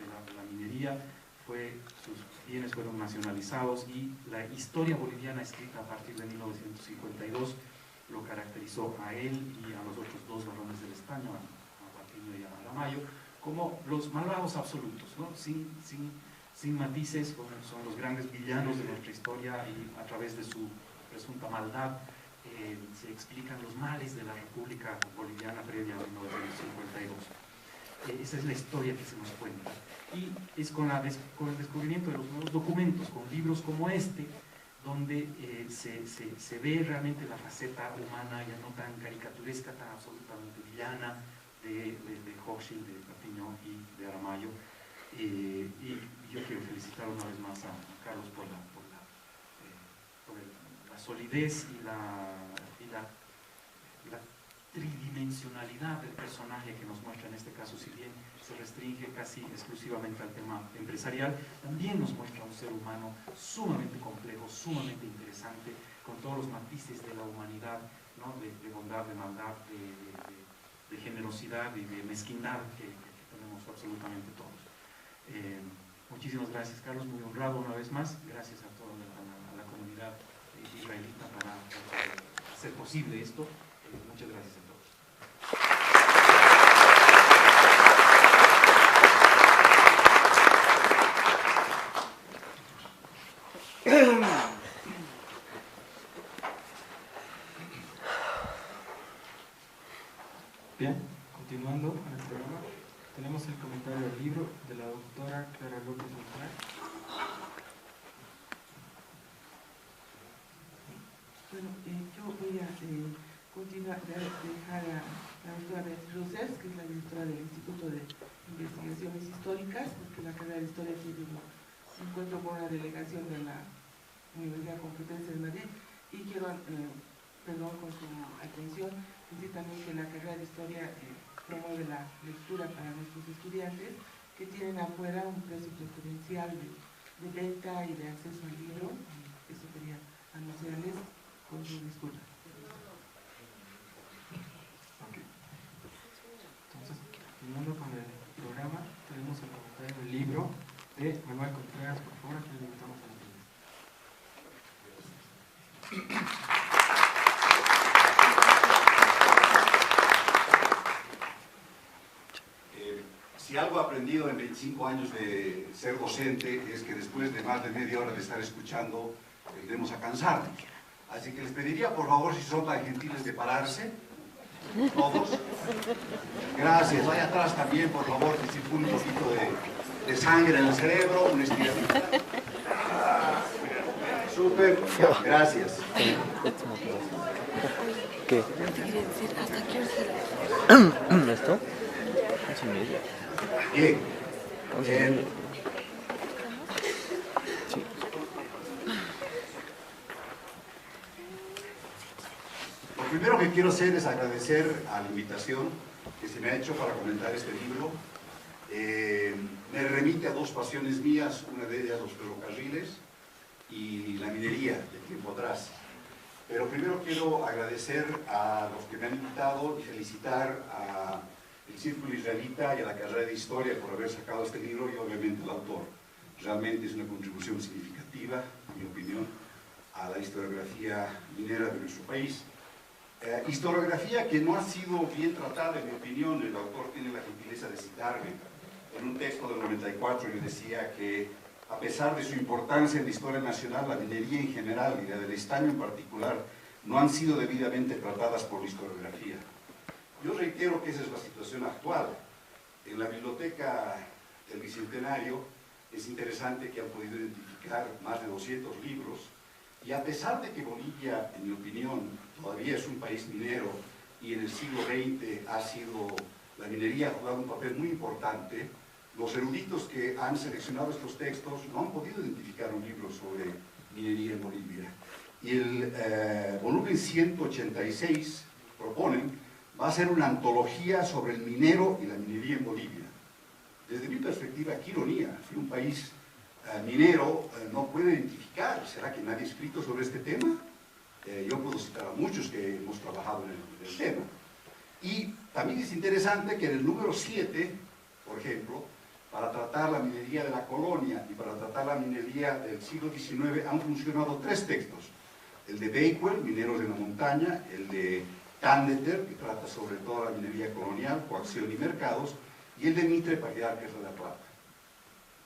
de la minería, sus bienes fueron nacionalizados y la historia boliviana escrita a partir de 1952 lo caracterizó a él y a los otros dos varones del estaño, a Patiño y a Aramayo, como los malvados absolutos, ¿no? sin matices, son los grandes villanos de nuestra historia y a través de su presunta maldad se explican los males de la República Boliviana previa a 1952. Esa es la historia que se nos cuenta. Y es con el descubrimiento de los nuevos documentos, con libros como este, donde se ve realmente la faceta humana ya no tan caricaturesca, tan absolutamente villana de Hochschild, de Patiño y de Aramayo. Y yo quiero felicitar una vez más a Carlos por la solidez y la tridimensionalidad del personaje que nos muestra en este caso, si bien se restringe casi exclusivamente al tema empresarial, también nos muestra un ser humano sumamente complejo, sumamente interesante, con todos los matices de la humanidad, ¿no? de bondad, de maldad, de generosidad y de mezquindad que tenemos absolutamente todos. Muchísimas gracias, Carlos, muy honrado una vez más. Gracias a toda la comunidad israelita para hacer posible esto. Muchas gracias a todos. Bien, continuando en el programa, tenemos el comentario del libro de la doctora Clara López Montaner. Bueno, yo voy a continuar, dejar a la doctora Beatriz Rosers, que es la directora del Instituto de Investigaciones Históricas, porque la carrera de Historia tiene un encuentro con la delegación de la Universidad Complutense de Madrid, y quiero, con su atención, decir también que la carrera de Historia promueve la lectura para nuestros estudiantes, que tienen afuera un precio preferencial de venta y de acceso al libro. Eso quería anunciarles con su disculpa. Entonces, continuando con el programa, tenemos el comentario del libro de Manuel Contreras. Por favor, aquí le invitamos a la Si algo he aprendido en 25 años de ser docente es que después de más de media hora de estar escuchando tendremos a cansarnos. Así que les pediría por favor, si son tan gentiles, de pararse, todos. Gracias. Vaya atrás también, por favor, que circule un poquito de sangre en el cerebro, un estiramiento. Súper, gracias. ¿Qué? ¿Esto? 11:30. Bien. Sí. Lo primero que quiero hacer es agradecer a la invitación que se me ha hecho para comentar este libro. Me remite a dos pasiones mías, una de ellas los ferrocarriles y la minería de tiempo atrás. Pero primero quiero agradecer a los que me han invitado y felicitar al Círculo Israelita y a la carrera de Historia por haber sacado este libro y obviamente al autor. Realmente es una contribución significativa, en mi opinión, a la historiografía minera de nuestro país. Historiografía que no ha sido bien tratada, en mi opinión. El autor tiene la gentileza de citarme. En un texto del 94 yo decía que, a pesar de su importancia en la historia nacional, la minería en general y la del estaño en particular no han sido debidamente tratadas por la historiografía. Yo reitero que esa es la situación actual. En la biblioteca del Bicentenario es interesante que han podido identificar más de 200 libros, y a pesar de que Bolivia, en mi opinión, todavía es un país minero y en el siglo XX la minería ha jugado un papel muy importante, los eruditos que han seleccionado estos textos no han podido identificar un libro sobre minería en Bolivia. Y el volumen 186, proponen, va a ser una antología sobre el minero y la minería en Bolivia. Desde mi perspectiva, qué ironía, si un país minero no puede identificar, ¿será que nadie ha escrito sobre este tema? Yo puedo citar a muchos que hemos trabajado en el tema. Y también es interesante que en el número 7, por ejemplo, para tratar la minería de la colonia y para tratar la minería del siglo XIX han funcionado 3 textos. El de Bakewell, Mineros de la Montaña, el de Candeter, que trata sobre toda la minería colonial, coacción y mercados, y el de Mitre Patriarcas de la Plata.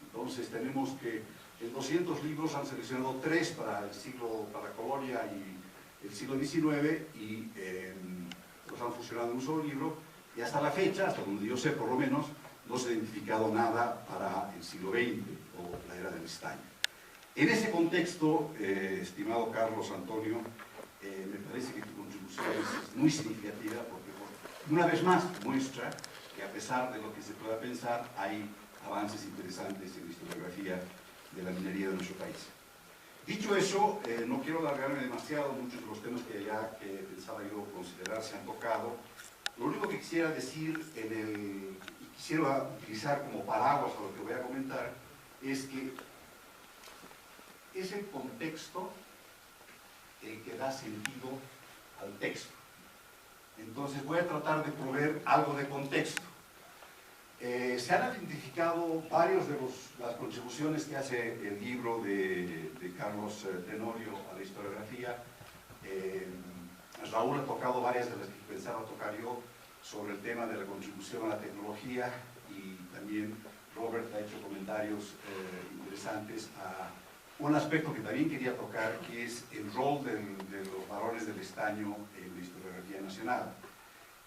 Entonces tenemos que en 200 libros han seleccionado 3 para la colonia y el siglo XIX, y los han fusionado en un solo libro, y hasta la fecha, hasta donde yo sé por lo menos, no se ha identificado nada para el siglo XX o la era del estaño. En ese contexto, estimado Carlos Antonio, me parece que tu contribución es muy significativa, porque una vez más muestra que, a pesar de lo que se pueda pensar, hay avances interesantes en la historiografía de la minería de nuestro país. Dicho eso, no quiero alargarme demasiado. Muchos de los temas que pensaba yo considerar se han tocado. Lo único que quisiera decir, y quisiera utilizar como paraguas a lo que voy a comentar, es que es el contexto el que da sentido al texto. Entonces voy a tratar de proveer algo de contexto. Se han identificado varios de las contribuciones que hace el libro de Carlos Tenorio a la historiografía. Raúl ha tocado varias de las que pensaba tocar yo sobre el tema de la contribución a la tecnología, y también Robert ha hecho comentarios interesantes a un aspecto que también quería tocar, que es el rol de los varones del estaño en la historiografía nacional.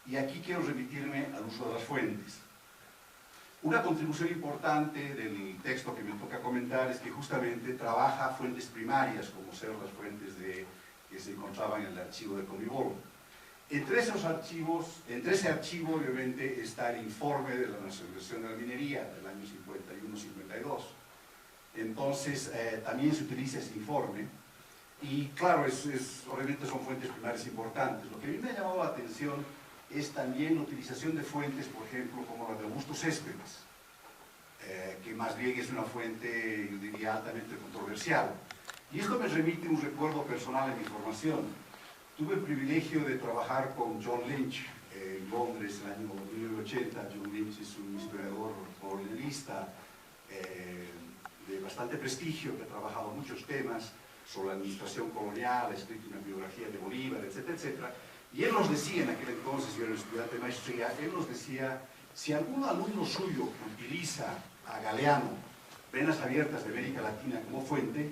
Y aquí quiero remitirme al uso de las fuentes. Una contribución importante del texto que me toca comentar es que justamente trabaja fuentes primarias, como ser las fuentes que se encontraban en el archivo de Comibol. Entre ese archivo obviamente está el informe de la nacionalización de la minería del año 51-52. Entonces también se utiliza ese informe, y claro, obviamente son fuentes primarias importantes. Lo que a mí me ha llamado la atención es también la utilización de fuentes, por ejemplo, como la de Augusto Céspedes, que más bien es una fuente, yo diría, altamente controversial. Y esto me remite a un recuerdo personal en mi formación. Tuve el privilegio de trabajar con John Lynch en Londres en el año 1980. John Lynch es un historiador colonialista de bastante prestigio, que ha trabajado muchos temas sobre la administración colonial, ha escrito una biografía de Bolívar, etcétera, etcétera. Y él nos decía, en aquel entonces, yo era estudiante de maestría, él nos decía, si algún alumno suyo utiliza a Galeano, Venas Abiertas de América Latina, como fuente,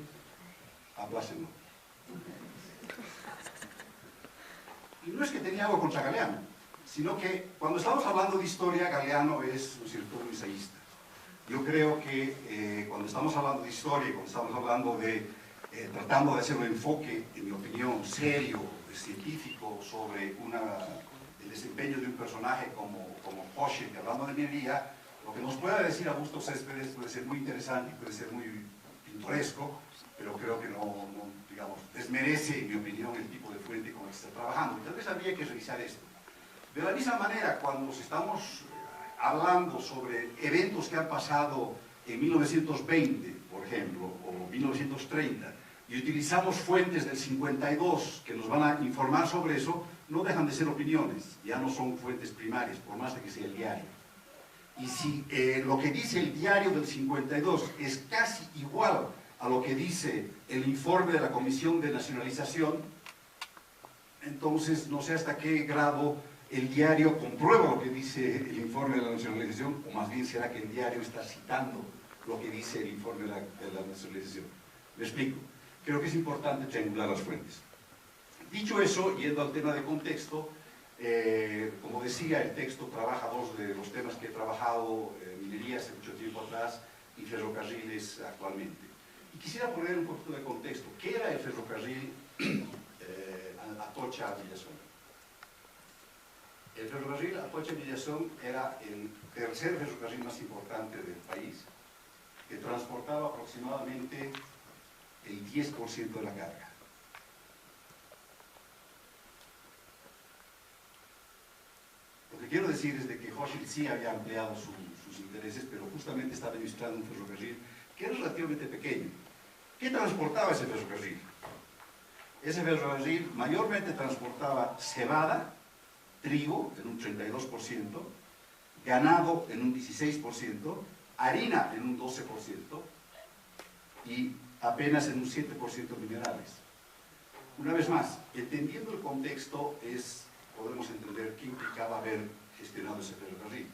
aplácenlo. Y no es que tenía algo contra Galeano, sino que cuando estamos hablando de historia, Galeano es, ¿no es cierto?, un ensayista. Yo creo que cuando estamos hablando de historia, cuando estamos hablando de, tratando de hacer un enfoque, en mi opinión, serio, científico, sobre el desempeño de un personaje como Hoche, que hablando de minería, lo que nos pueda decir Augusto Céspedes puede ser muy interesante, puede ser muy pintoresco, pero creo que no, digamos, desmerece, en mi opinión, el tipo de fuente con la que se está trabajando. Tal vez habría que revisar esto. De la misma manera, cuando estamos hablando sobre eventos que han pasado en 1920, por ejemplo, o 1930, y utilizamos fuentes del 52 que nos van a informar sobre eso, no dejan de ser opiniones, ya no son fuentes primarias, por más de que sea el diario. Y si lo que dice el diario del 52 es casi igual a lo que dice el informe de la Comisión de Nacionalización, entonces no sé hasta qué grado el diario comprueba lo que dice el informe de la nacionalización, o más bien será que el diario está citando lo que dice el informe de la nacionalización. Me explico. Creo que es importante triangular las fuentes. Dicho eso, yendo al tema de contexto, como decía, el texto trabaja dos de los temas que he trabajado, minería hace mucho tiempo atrás y ferrocarriles actualmente. Y quisiera poner un poquito de contexto. ¿Qué era el ferrocarril Atocha-Villazón? El ferrocarril Atocha-Villazón era el tercer ferrocarril más importante del país, que transportaba aproximadamente el 10% de la carga. Lo que quiero decir es de que Hochschild sí había ampliado sus intereses, pero justamente estaba administrando un ferrocarril que era relativamente pequeño. ¿Qué transportaba ese ferrocarril? Ese ferrocarril mayormente transportaba cebada, trigo en un 32%, ganado en un 16%, harina en un 12% y apenas en un 7% minerales. Una vez más, entendiendo el contexto, podemos entender qué implicaba haber gestionado ese ferrocarril.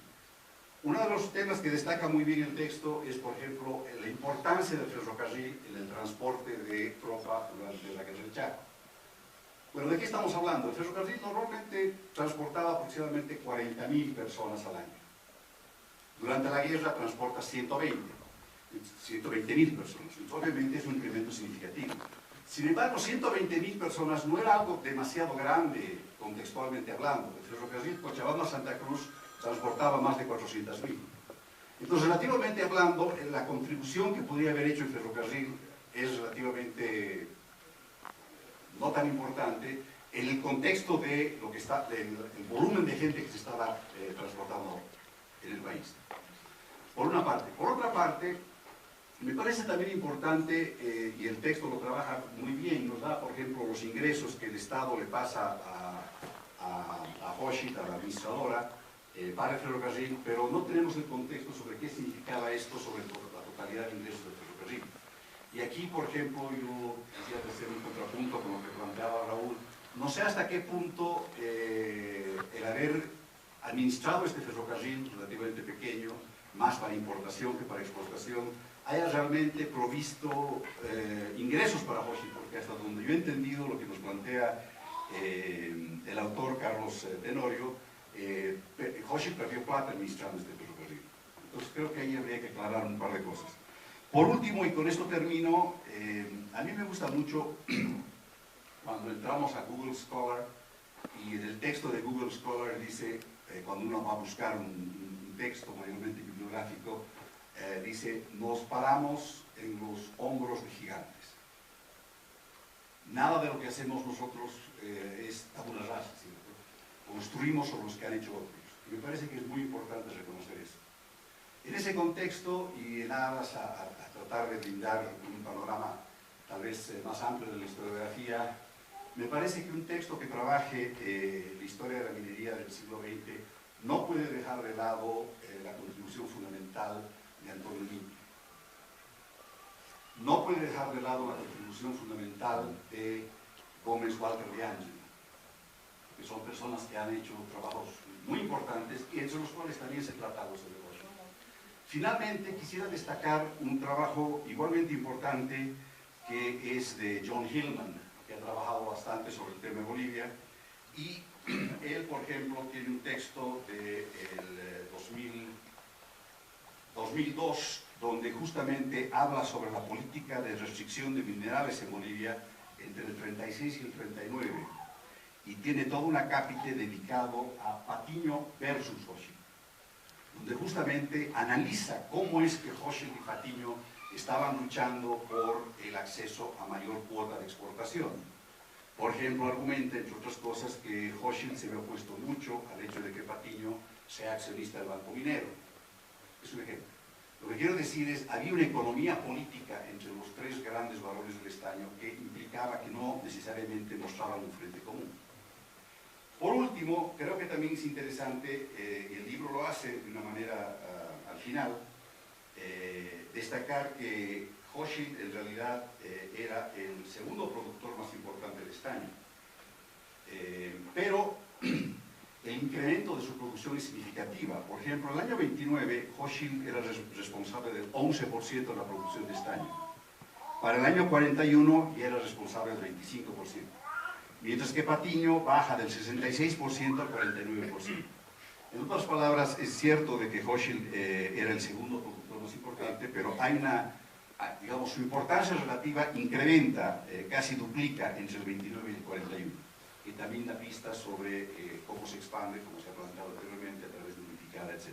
Uno de los temas que destaca muy bien el texto es, por ejemplo, la importancia del ferrocarril en el transporte de tropa durante la guerra del Chaco. Bueno, ¿de qué estamos hablando? El ferrocarril normalmente transportaba aproximadamente 40.000 personas al año. Durante la guerra transporta 120.000 personas. Entonces, obviamente es un incremento significativo. Sin embargo, 120.000 personas no era algo demasiado grande contextualmente hablando. El ferrocarril Cochabamba-Santa Cruz transportaba más de 400.000. Entonces, relativamente hablando, la contribución que podría haber hecho el ferrocarril es relativamente no tan importante en el contexto de lo que está, del volumen de gente que se estaba transportando en el país. Por una parte. Por otra parte, me parece también importante, y el texto lo trabaja muy bien, nos da, por ejemplo, los ingresos que el Estado le pasa a Hochschild, a la administradora, para el ferrocarril, pero no tenemos el contexto sobre qué significaba esto sobre la totalidad de ingresos del ferrocarril. Y aquí, por ejemplo, yo quisiera hacer un contrapunto con lo que planteaba Raúl. No sé hasta qué punto el haber administrado este ferrocarril relativamente pequeño, más para importación que para exportación, haya realmente provisto ingresos para Hochschild, porque hasta donde yo he entendido lo que nos plantea el autor Carlos Tenorio, Hochschild perdió plata administrando este ferrocarril. Entonces creo que ahí habría que aclarar un par de cosas. Por último, y con esto termino, a mí me gusta mucho cuando entramos a Google Scholar y en el texto de Google Scholar dice, cuando uno va a buscar un texto mayormente bibliográfico, dice, nos paramos en los hombros de gigantes. Nada de lo que hacemos nosotros es tabula rasa, ¿cierto? Construimos sobre los que han hecho otros. Y me parece que es muy importante reconocer eso. En ese contexto, y en aras a tratar de brindar un panorama tal vez más amplio de la historiografía, me parece que un texto que trabaje la historia de la minería del siglo XX no puede dejar de lado la contribución fundamental de Antonio Miño. No puede dejar de lado la contribución fundamental de Gómez Walter de Ángel, que son personas que han hecho trabajos muy importantes y entre los cuales también se trata los de Hochschild. Finalmente, quisiera destacar un trabajo igualmente importante que es de John Hillman, que ha trabajado bastante sobre el tema de Bolivia, y él, por ejemplo, tiene un texto del 2002, donde justamente habla sobre la política de restricción de minerales en Bolivia entre el 36 y el 39, y tiene todo un acápite dedicado a Patiño versus Hochschild, donde justamente analiza cómo es que Hochschild y Patiño estaban luchando por el acceso a mayor cuota de exportación. Por ejemplo, argumenta, entre otras cosas, que Hochschild se ve opuesto mucho al hecho de que Patiño sea accionista del Banco Minero. Es un ejemplo. Lo que quiero decir es, había una economía política entre los tres grandes valores del estaño que implicaba que no necesariamente mostraban un frente común. Por último, creo que también es interesante, y el libro lo hace de una manera al final, destacar que Hochschild en realidad era el segundo productor más importante del estaño. pero el incremento de su producción es significativa. Por ejemplo, en el año 29, Hochschild era responsable del 11% de la producción de estaño. Para el año 41 ya era responsable del 25%, mientras que Patiño baja del 66% al 49%. En otras palabras, es cierto de que Hochschild era el segundo productor más importante, pero hay una, digamos, su importancia relativa incrementa, casi duplica entre el 29 y el 41, y también da pistas sobre cómo se expande, como se ha planteado anteriormente, a través de unificada, etc.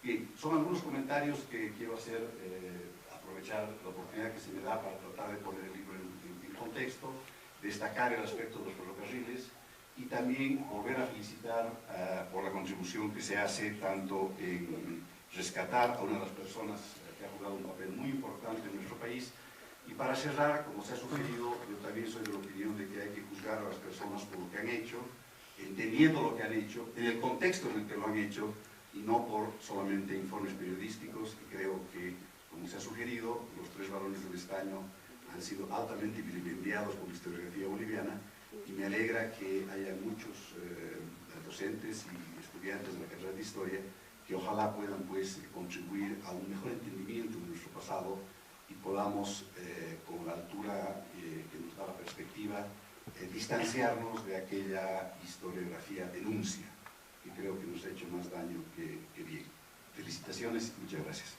Bien, son algunos comentarios que quiero hacer, aprovechar la oportunidad que se me da para tratar de poner el libro en contexto, destacar el aspecto de los ferrocarriles, y también volver a felicitar por la contribución que se hace tanto en rescatar a una de las personas que ha jugado un papel muy importante en nuestro país. Y para cerrar, como se ha sugerido, yo también soy de la opinión de que hay que juzgar a las personas por lo que han hecho, entendiendo lo que han hecho, en el contexto en el que lo han hecho, y no por solamente informes periodísticos. Y creo que, como se ha sugerido, los 3 varones del estaño han sido altamente vilipendiados por la historiografía boliviana, y me alegra que haya muchos docentes y estudiantes de la carrera de Historia que ojalá puedan pues contribuir a un mejor entendimiento de nuestro pasado y podamos, con la altura que nos da la perspectiva, distanciarnos de aquella historiografía denuncia, que creo que nos ha hecho más daño que bien. Felicitaciones y muchas gracias.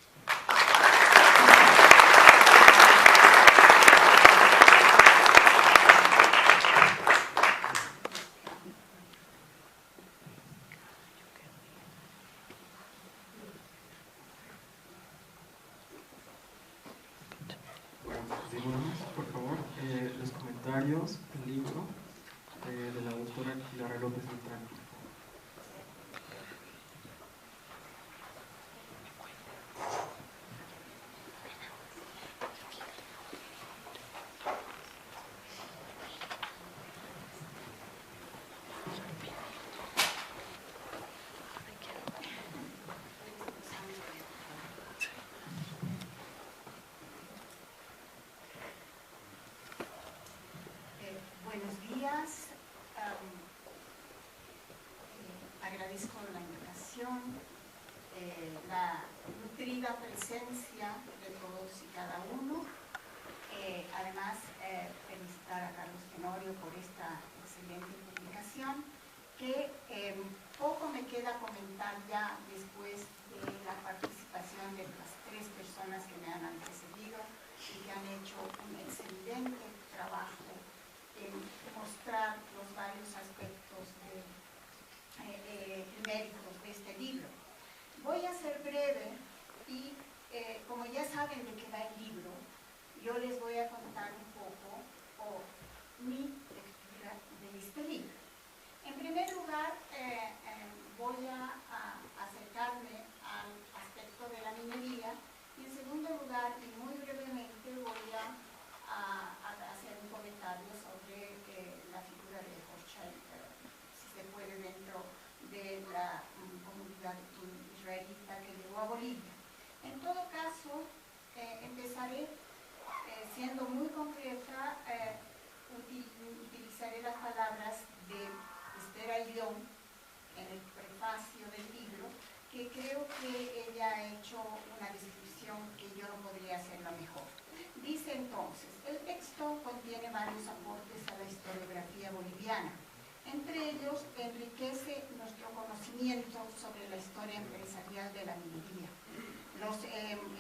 Por favor, los comentarios del libro de la doctora Clara López Beltrán. Buenos días, agradezco la invitación, la nutrida presencia de todos y cada uno. Además, felicitar a Carlos Tenorio por esta excelente publicación, que poco me queda comentar ya después de la participación de las 3 personas que me han antecedido y que han hecho un excelente trabajo en mostrar los varios aspectos méritos de este libro. Voy a ser breve y, como ya saben de qué va el libro, yo les voy a contar un poco mi lectura de este libro. En primer lugar, voy a acercarme al aspecto de la minería, y en segundo lugar, y muy brevemente, voy a hacer un comentario sobre la figura de Hochschild, si se puede, dentro de la comunidad israelita que llegó a Bolivia. En todo caso, empezaré siendo muy concreta, utilizaré las palabras de Esther Ayllón en el prefacio del libro, que creo que ella ha hecho una descripción que yo no podría hacerla mejor. Dice entonces: el texto contiene varios aportes a la historiografía boliviana. Entre ellos, enriquece nuestro conocimiento sobre la historia empresarial de la minería, los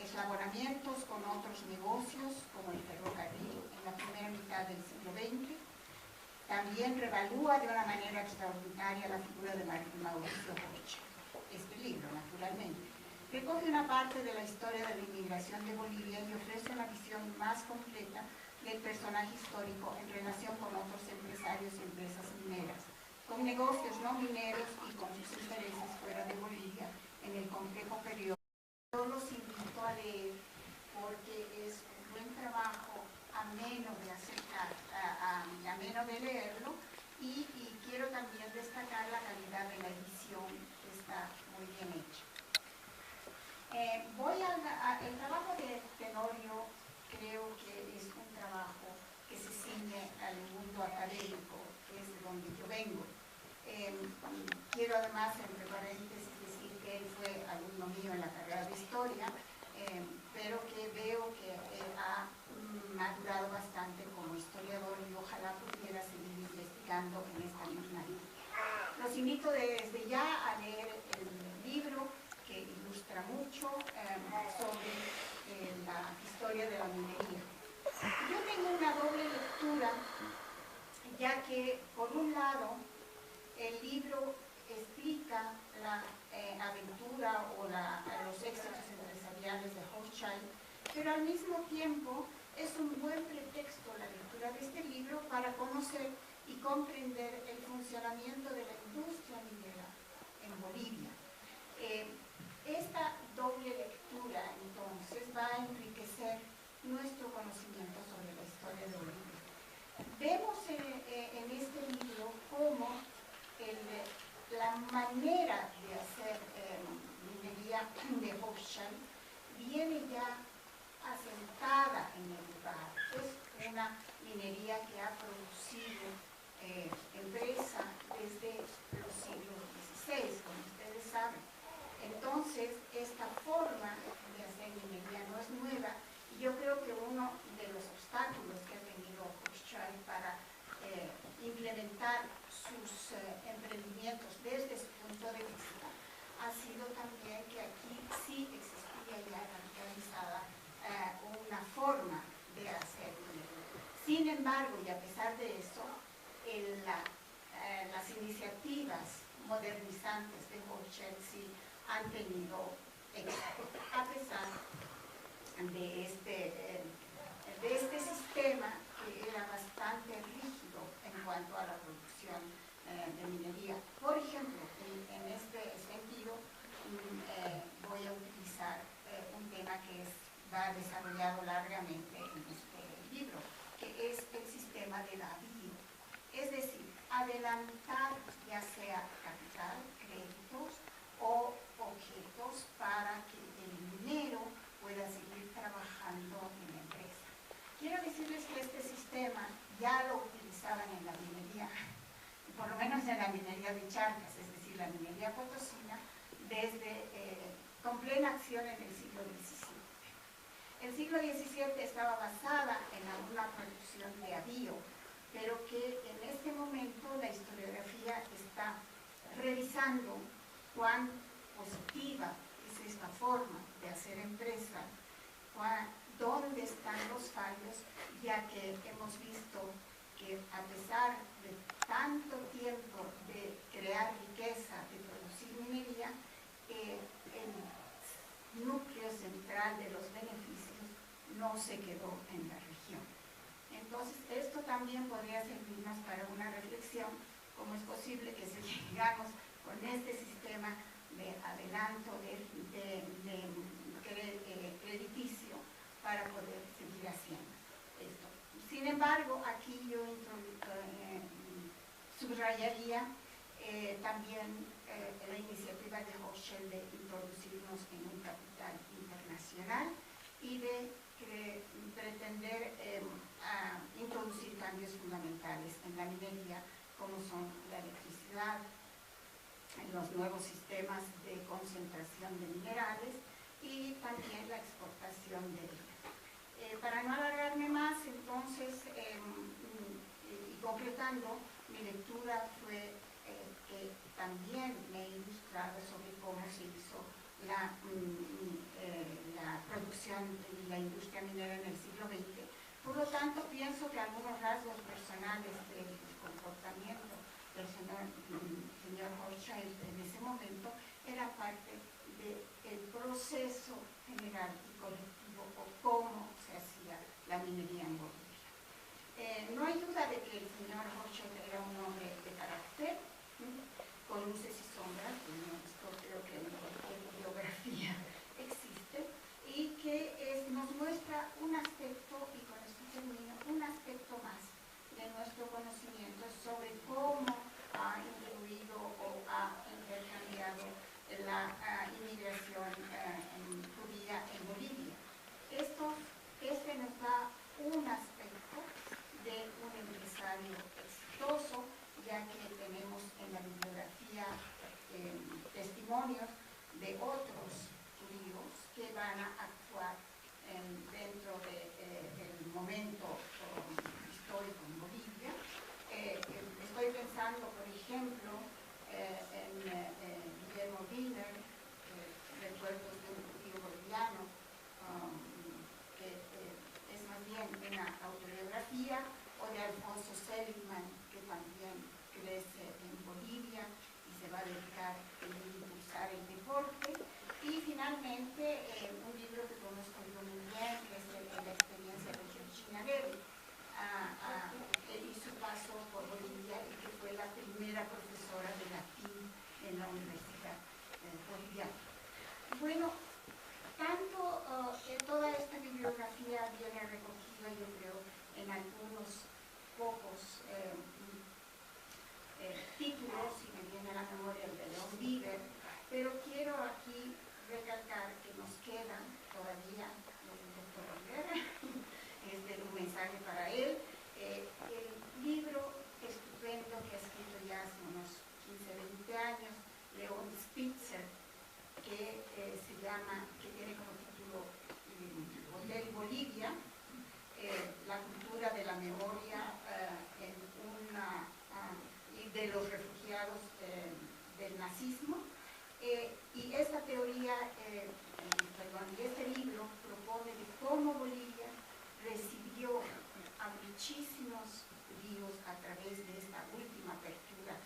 eslabonamientos con otros negocios, como el ferrocarril, en la primera mitad del siglo XX. También revalúa de una manera extraordinaria la figura de Mauricio Hochschild. Este libro, naturalmente, recoge una parte de la historia de la inmigración de Bolivia y ofrece una visión más completa del personaje histórico en relación con otros empresarios y empresas mineras, con negocios no mineros y con sus intereses fuera de Bolivia en el complejo periodo. Yo los invito a leer porque es un buen trabajo, ameno de acercar, ameno de leerlo, y quiero también destacar la calidad de la edición, que está muy bien hecha. El trabajo de Tenorio creo que es un trabajo que se ciñe al mundo académico, que es de donde yo vengo. Quiero además, entre paréntesis, decir que él fue alumno mío en la carrera de Historia, pero que veo que ha madurado bastante como historiador y ojalá pudiera seguir investigando en esta misma línea. Los invito desde ya a leer el libro que ilustra mucho sobre la historia de la minería. Yo tengo una doble lectura, ya que por un lado el libro explica la aventura o los éxitos empresariales de Hochschild, pero al mismo tiempo es un buen pretexto la lectura de este libro para conocer y comprender el funcionamiento de la industria minera en Bolivia. Esta doble lectura entonces va a enriquecer nuestro conocimiento sobre la historia de Bolivia. Vemos en este libro cómo la manera de hacer minería de Hochschild viene ya asentada en el lugar. Es una minería que ha producido empresa desde los siglos XVI, como ustedes saben. Entonces, esta forma de hacer minería no es nueva y yo creo que uno de los obstáculos que ha tenido Hochschild para implementar sus emprendimientos desde su punto de vista ha sido también que aquí sí existía ya realizada una forma de hacer minería. Sin embargo, y a pesar de eso, las iniciativas modernizantes de Hochschild sí han tenido éxito, a pesar de este sistema que era bastante rígido en cuanto a la producción de minería. Por ejemplo, en este sentido, voy a utilizar un tema que va desarrollado largamente en este libro, que es el sistema del avío. Es decir, adelantar ya sea capital, créditos o objetos para que el minero pueda seguir trabajando en la empresa. Quiero decirles que este sistema ya lo utilizaban en la minería, por lo menos en la minería de Charcas, es decir, la minería potosina, con plena acción en el siglo XVII. El siglo XVII estaba basada en una producción de avío, pero que en este momento la historiografía está revisando cuán positiva es esta forma de hacer empresa, dónde están los fallos, ya que hemos visto que a pesar de tanto tiempo de crear riqueza, de producir minería, el núcleo central de los beneficios no se quedó en la región. Entonces, esto también podría servirnos para una reflexión, cómo es posible que sigamos con este sistema de adelanto crediticio para poder seguir haciendo esto. Sin embargo, aquí yo subrayaría también la iniciativa de Hochschild de introducirnos en un capital internacional y de pretender introducir cambios fundamentales en la minería, como son la electricidad, los nuevos sistemas de concentración de minerales y también la exportación de ella. Para no alargarme más, entonces, y concretando, mi lectura fue que también me he ilustrado sobre cómo se hizo la producción y la industria minera en el siglo XX. Por lo tanto, pienso que algunos rasgos personales del comportamiento del señor Hochschild en ese momento era parte del proceso general y colectivo o cómo se hacía la minería en Bolivia. No hay duda de que el señor Hochschild era un hombre de carácter, con luces y sombras, esto creo que en cualquier biografía existe, y que nos muestra un aspecto, y con esto termino, un aspecto más de nuestro conocimiento sobre cómo ha influido o ha intercambiado la inmigración judía en Bolivia. Este nos da un aspecto pocos títulos, y me viene a la memoria el de León Viver, pero quiero aquí recalcar que nos quedan todavía, el doctor Rivera, un mensaje para él, el libro estupendo que ha escrito ya hace unos 15, 20 años, León Spitzer, que se llama, que tiene como título Hotel Bolivia, la cultura de la memoria y de los refugiados del nazismo, y esta teoría, y este libro propone de cómo Bolivia recibió a muchísimos judíos a través de esta última apertura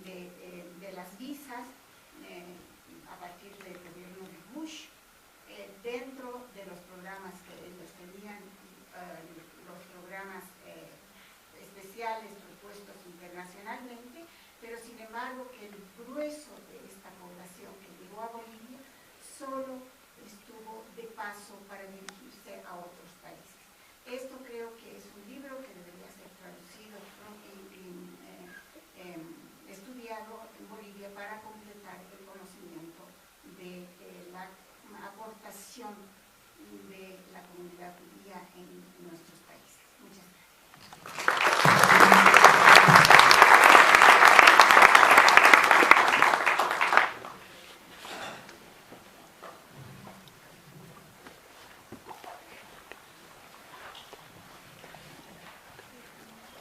de las visas a partir del gobierno de Bush, dentro de los programas que ellos tenían, los programas especiales propuestos internacionalmente, pero sin embargo que el grueso de esta población que llegó a Bolivia solo estuvo de paso para dirigirse a otros países. Esto creo que es un libro que debería ser traducido y estudiado en Bolivia para completar el conocimiento de la aportación de la comunidad judía en nuestros países. Muchas gracias.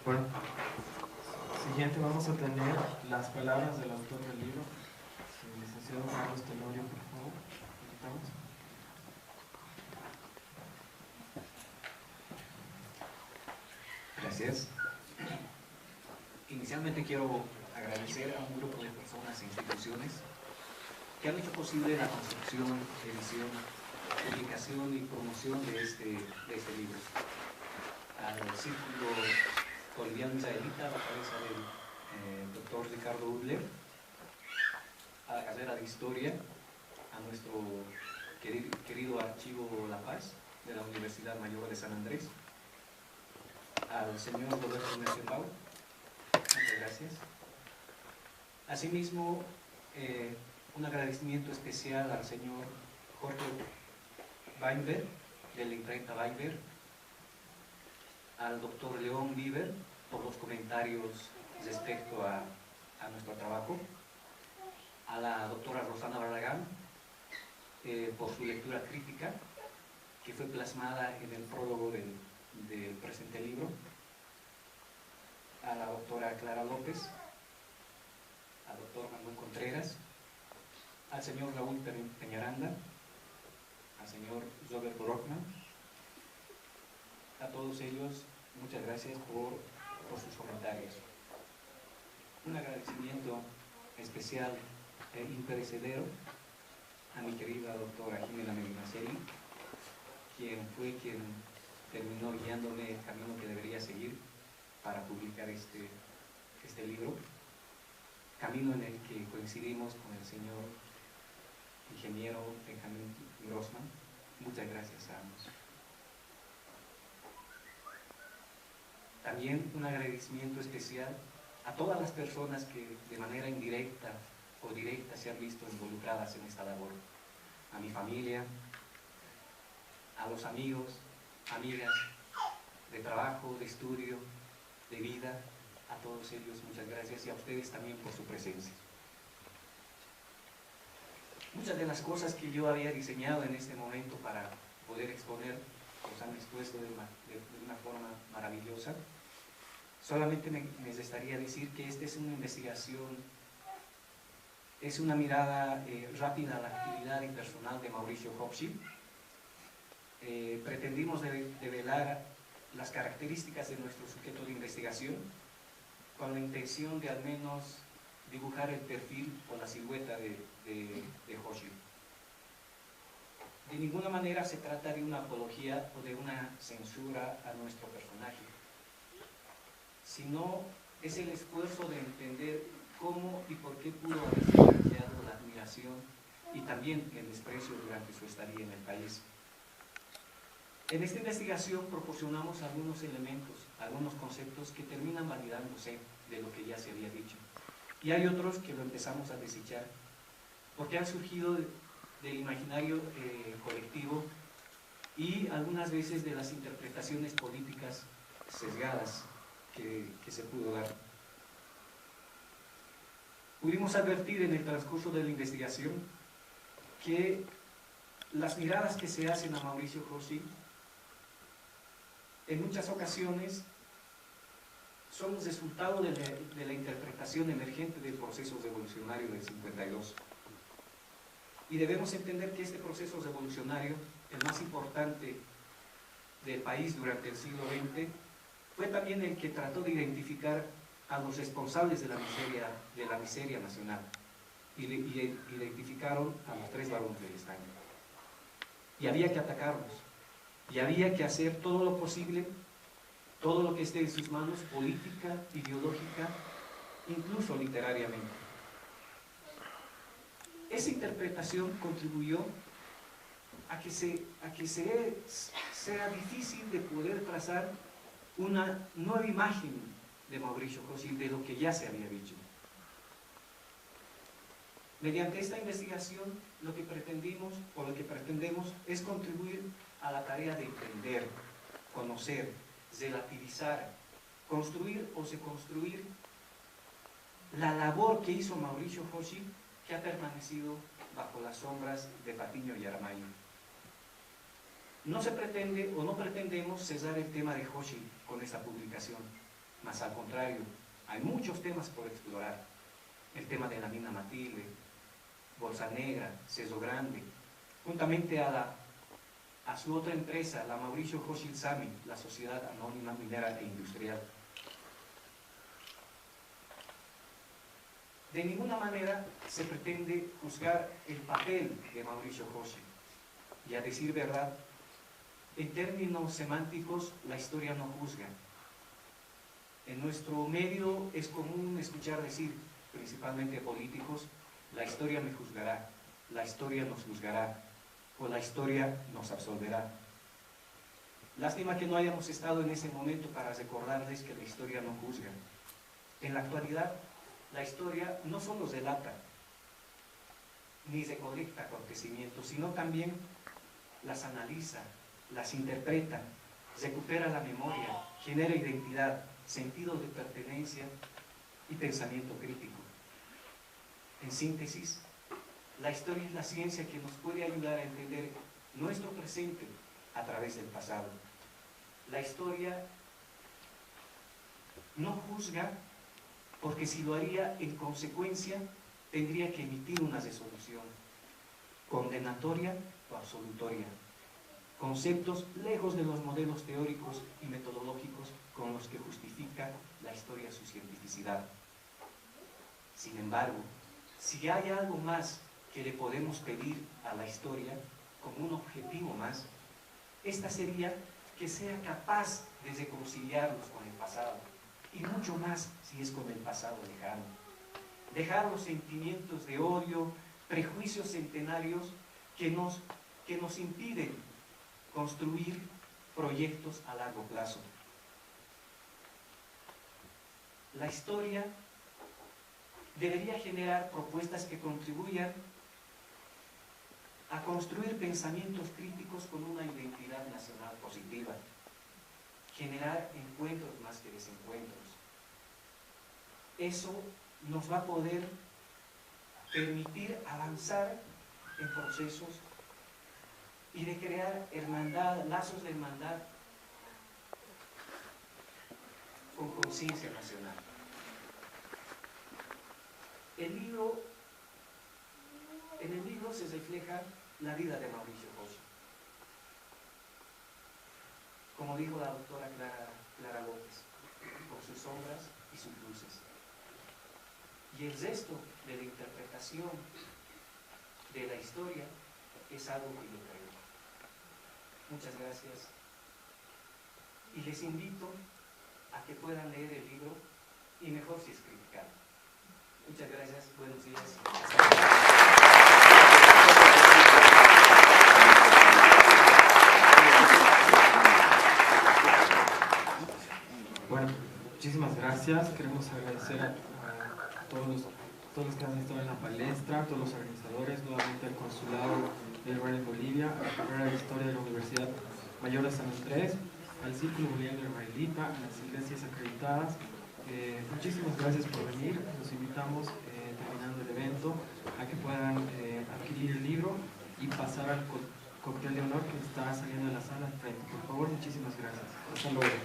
Bueno, siguiente vamos a tener las palabras del autor del libro, el licenciado Carlos Tenorio, por favor. Invitamos. Gracias. Inicialmente quiero agradecer a un grupo de personas e instituciones que han hecho posible la construcción, edición, publicación y promoción de este libro. Al Círculo Boliviano Israelita, a la cabeza del doctor Ricardo Udler, a la carrera de Historia, a nuestro querido Archivo La Paz de la Universidad Mayor de San Andrés, al señor Roberto Mercembau, muchas gracias. Asimismo, un agradecimiento especial al señor Jorge Weinberg, de la imprenta Weinberg, al doctor León Viver por los comentarios respecto a nuestro trabajo, a la doctora Rosana Barragán por su lectura crítica, que fue plasmada en el prólogo del presente libro, a la doctora Clara López, al doctor Manuel Contreras, al señor Raúl Peñaranda, al señor Robert Brockman. A todos ellos, muchas gracias por sus comentarios. Un agradecimiento especial e imperecedero a mi querida doctora Jimena Medinaceli, quien terminó guiándome el camino que debería seguir para publicar este libro, camino en el que coincidimos con el señor ingeniero Benjamín Grossman. Muchas gracias a ambos. También un agradecimiento especial a todas las personas que de manera indirecta o directa se han visto involucradas en esta labor. A mi familia, a los amigos, amigas de trabajo, de estudio, de vida, a todos ellos muchas gracias, y a ustedes también por su presencia. Muchas de las cosas que yo había diseñado en este momento para poder exponer los han expuesto de una forma maravillosa. Solamente me restaría decir que esta es una investigación, es una mirada rápida a la actividad y personal de Mauricio Hopsi. Pretendimos develar las características de nuestro sujeto de investigación con la intención de al menos dibujar el perfil o la silueta de Hopsi. De ninguna manera se trata de una apología o de una censura a nuestro personaje, sino es el esfuerzo de entender cómo y por qué pudo haberse planteado la admiración y también el desprecio durante su estadía en el país. En esta investigación proporcionamos algunos elementos, algunos conceptos que terminan validándose de lo que ya se había dicho. Y hay otros que lo empezamos a desechar, porque han surgido del imaginario colectivo y algunas veces de las interpretaciones políticas sesgadas que se pudo dar. Pudimos advertir en el transcurso de la investigación que las miradas que se hacen a Mauricio Joshi en muchas ocasiones son los resultados de la interpretación emergente del proceso revolucionario del 52. Y debemos entender que este proceso revolucionario, el más importante del país durante el siglo XX, fue también el que trató de identificar a los responsables de la miseria nacional. Y identificaron a los 3 varones del estaño. Y había que atacarlos. Y había que hacer todo lo posible, todo lo que esté en sus manos, política, ideológica, incluso literariamente. Esa interpretación contribuyó a que sea difícil de poder trazar una nueva imagen de Mauricio Joshi de lo que ya se había dicho. Mediante esta investigación lo que pretendemos es contribuir a la tarea de entender, conocer, relativizar, construir o reconstruir la labor que hizo Mauricio Joshi, que ha permanecido bajo las sombras de Patiño y Aramayo. No se pretende o no pretendemos cesar el tema de Joshi con esta publicación, más al contrario, hay muchos temas por explorar. El tema de la mina Matilde, Bolsa Negra, Cerro Grande, juntamente a su otra empresa, la Mauricio Joshi Sami, la Sociedad Anónima Minera e Industrial. De ninguna manera se pretende juzgar el papel de Mauricio Joshi. Y a decir verdad, en términos semánticos, la historia no juzga. En nuestro medio es común escuchar decir, principalmente políticos, la historia me juzgará, la historia nos juzgará, o la historia nos absolverá. Lástima que no hayamos estado en ese momento para recordarles que la historia no juzga. En la actualidad, la historia no solo relata, ni recolecta acontecimientos, sino también las analiza, las interpreta, recupera la memoria, genera identidad, sentido de pertenencia y pensamiento crítico. En síntesis, la historia es la ciencia que nos puede ayudar a entender nuestro presente a través del pasado. La historia no juzga, porque si lo haría, en consecuencia, tendría que emitir una resolución condenatoria o absolutoria. Conceptos lejos de los modelos teóricos y metodológicos con los que justifica la historia su cientificidad. Sin embargo, si hay algo más que le podemos pedir a la historia, como un objetivo más, esta sería que sea capaz de reconciliarnos con el pasado, y mucho más si es con el pasado lejano. Dejar los sentimientos de odio, prejuicios centenarios que nos impiden construir proyectos a largo plazo. La historia debería generar propuestas que contribuyan a construir pensamientos críticos con una identidad nacional positiva, generar encuentros más que desencuentros. Eso nos va a poder permitir avanzar en procesos y de crear hermandad, lazos de hermandad con conciencia nacional. En el libro se refleja la vida de Mauricio Joshi. Como dijo la doctora Clara López, con sus sombras y sus luces. Y el resto de la interpretación de la historia es algo que yo creo. Muchas gracias. Y les invito a que puedan leer el libro, y mejor si es criticado. Muchas gracias, buenos días. Muchísimas gracias. Queremos agradecer a todos los que han estado en la palestra, a todos los organizadores, nuevamente al Consulado de Israel en Bolivia, a la carrera de Historia de la Universidad Mayor de San Andrés, al Círculo Boliviano Israelita, a las iglesias acreditadas. Muchísimas gracias por venir. Los invitamos, terminando el evento, a que puedan adquirir el libro y pasar al cóctel de honor que está saliendo de la sala al frente. Por favor, muchísimas gracias. Hasta luego.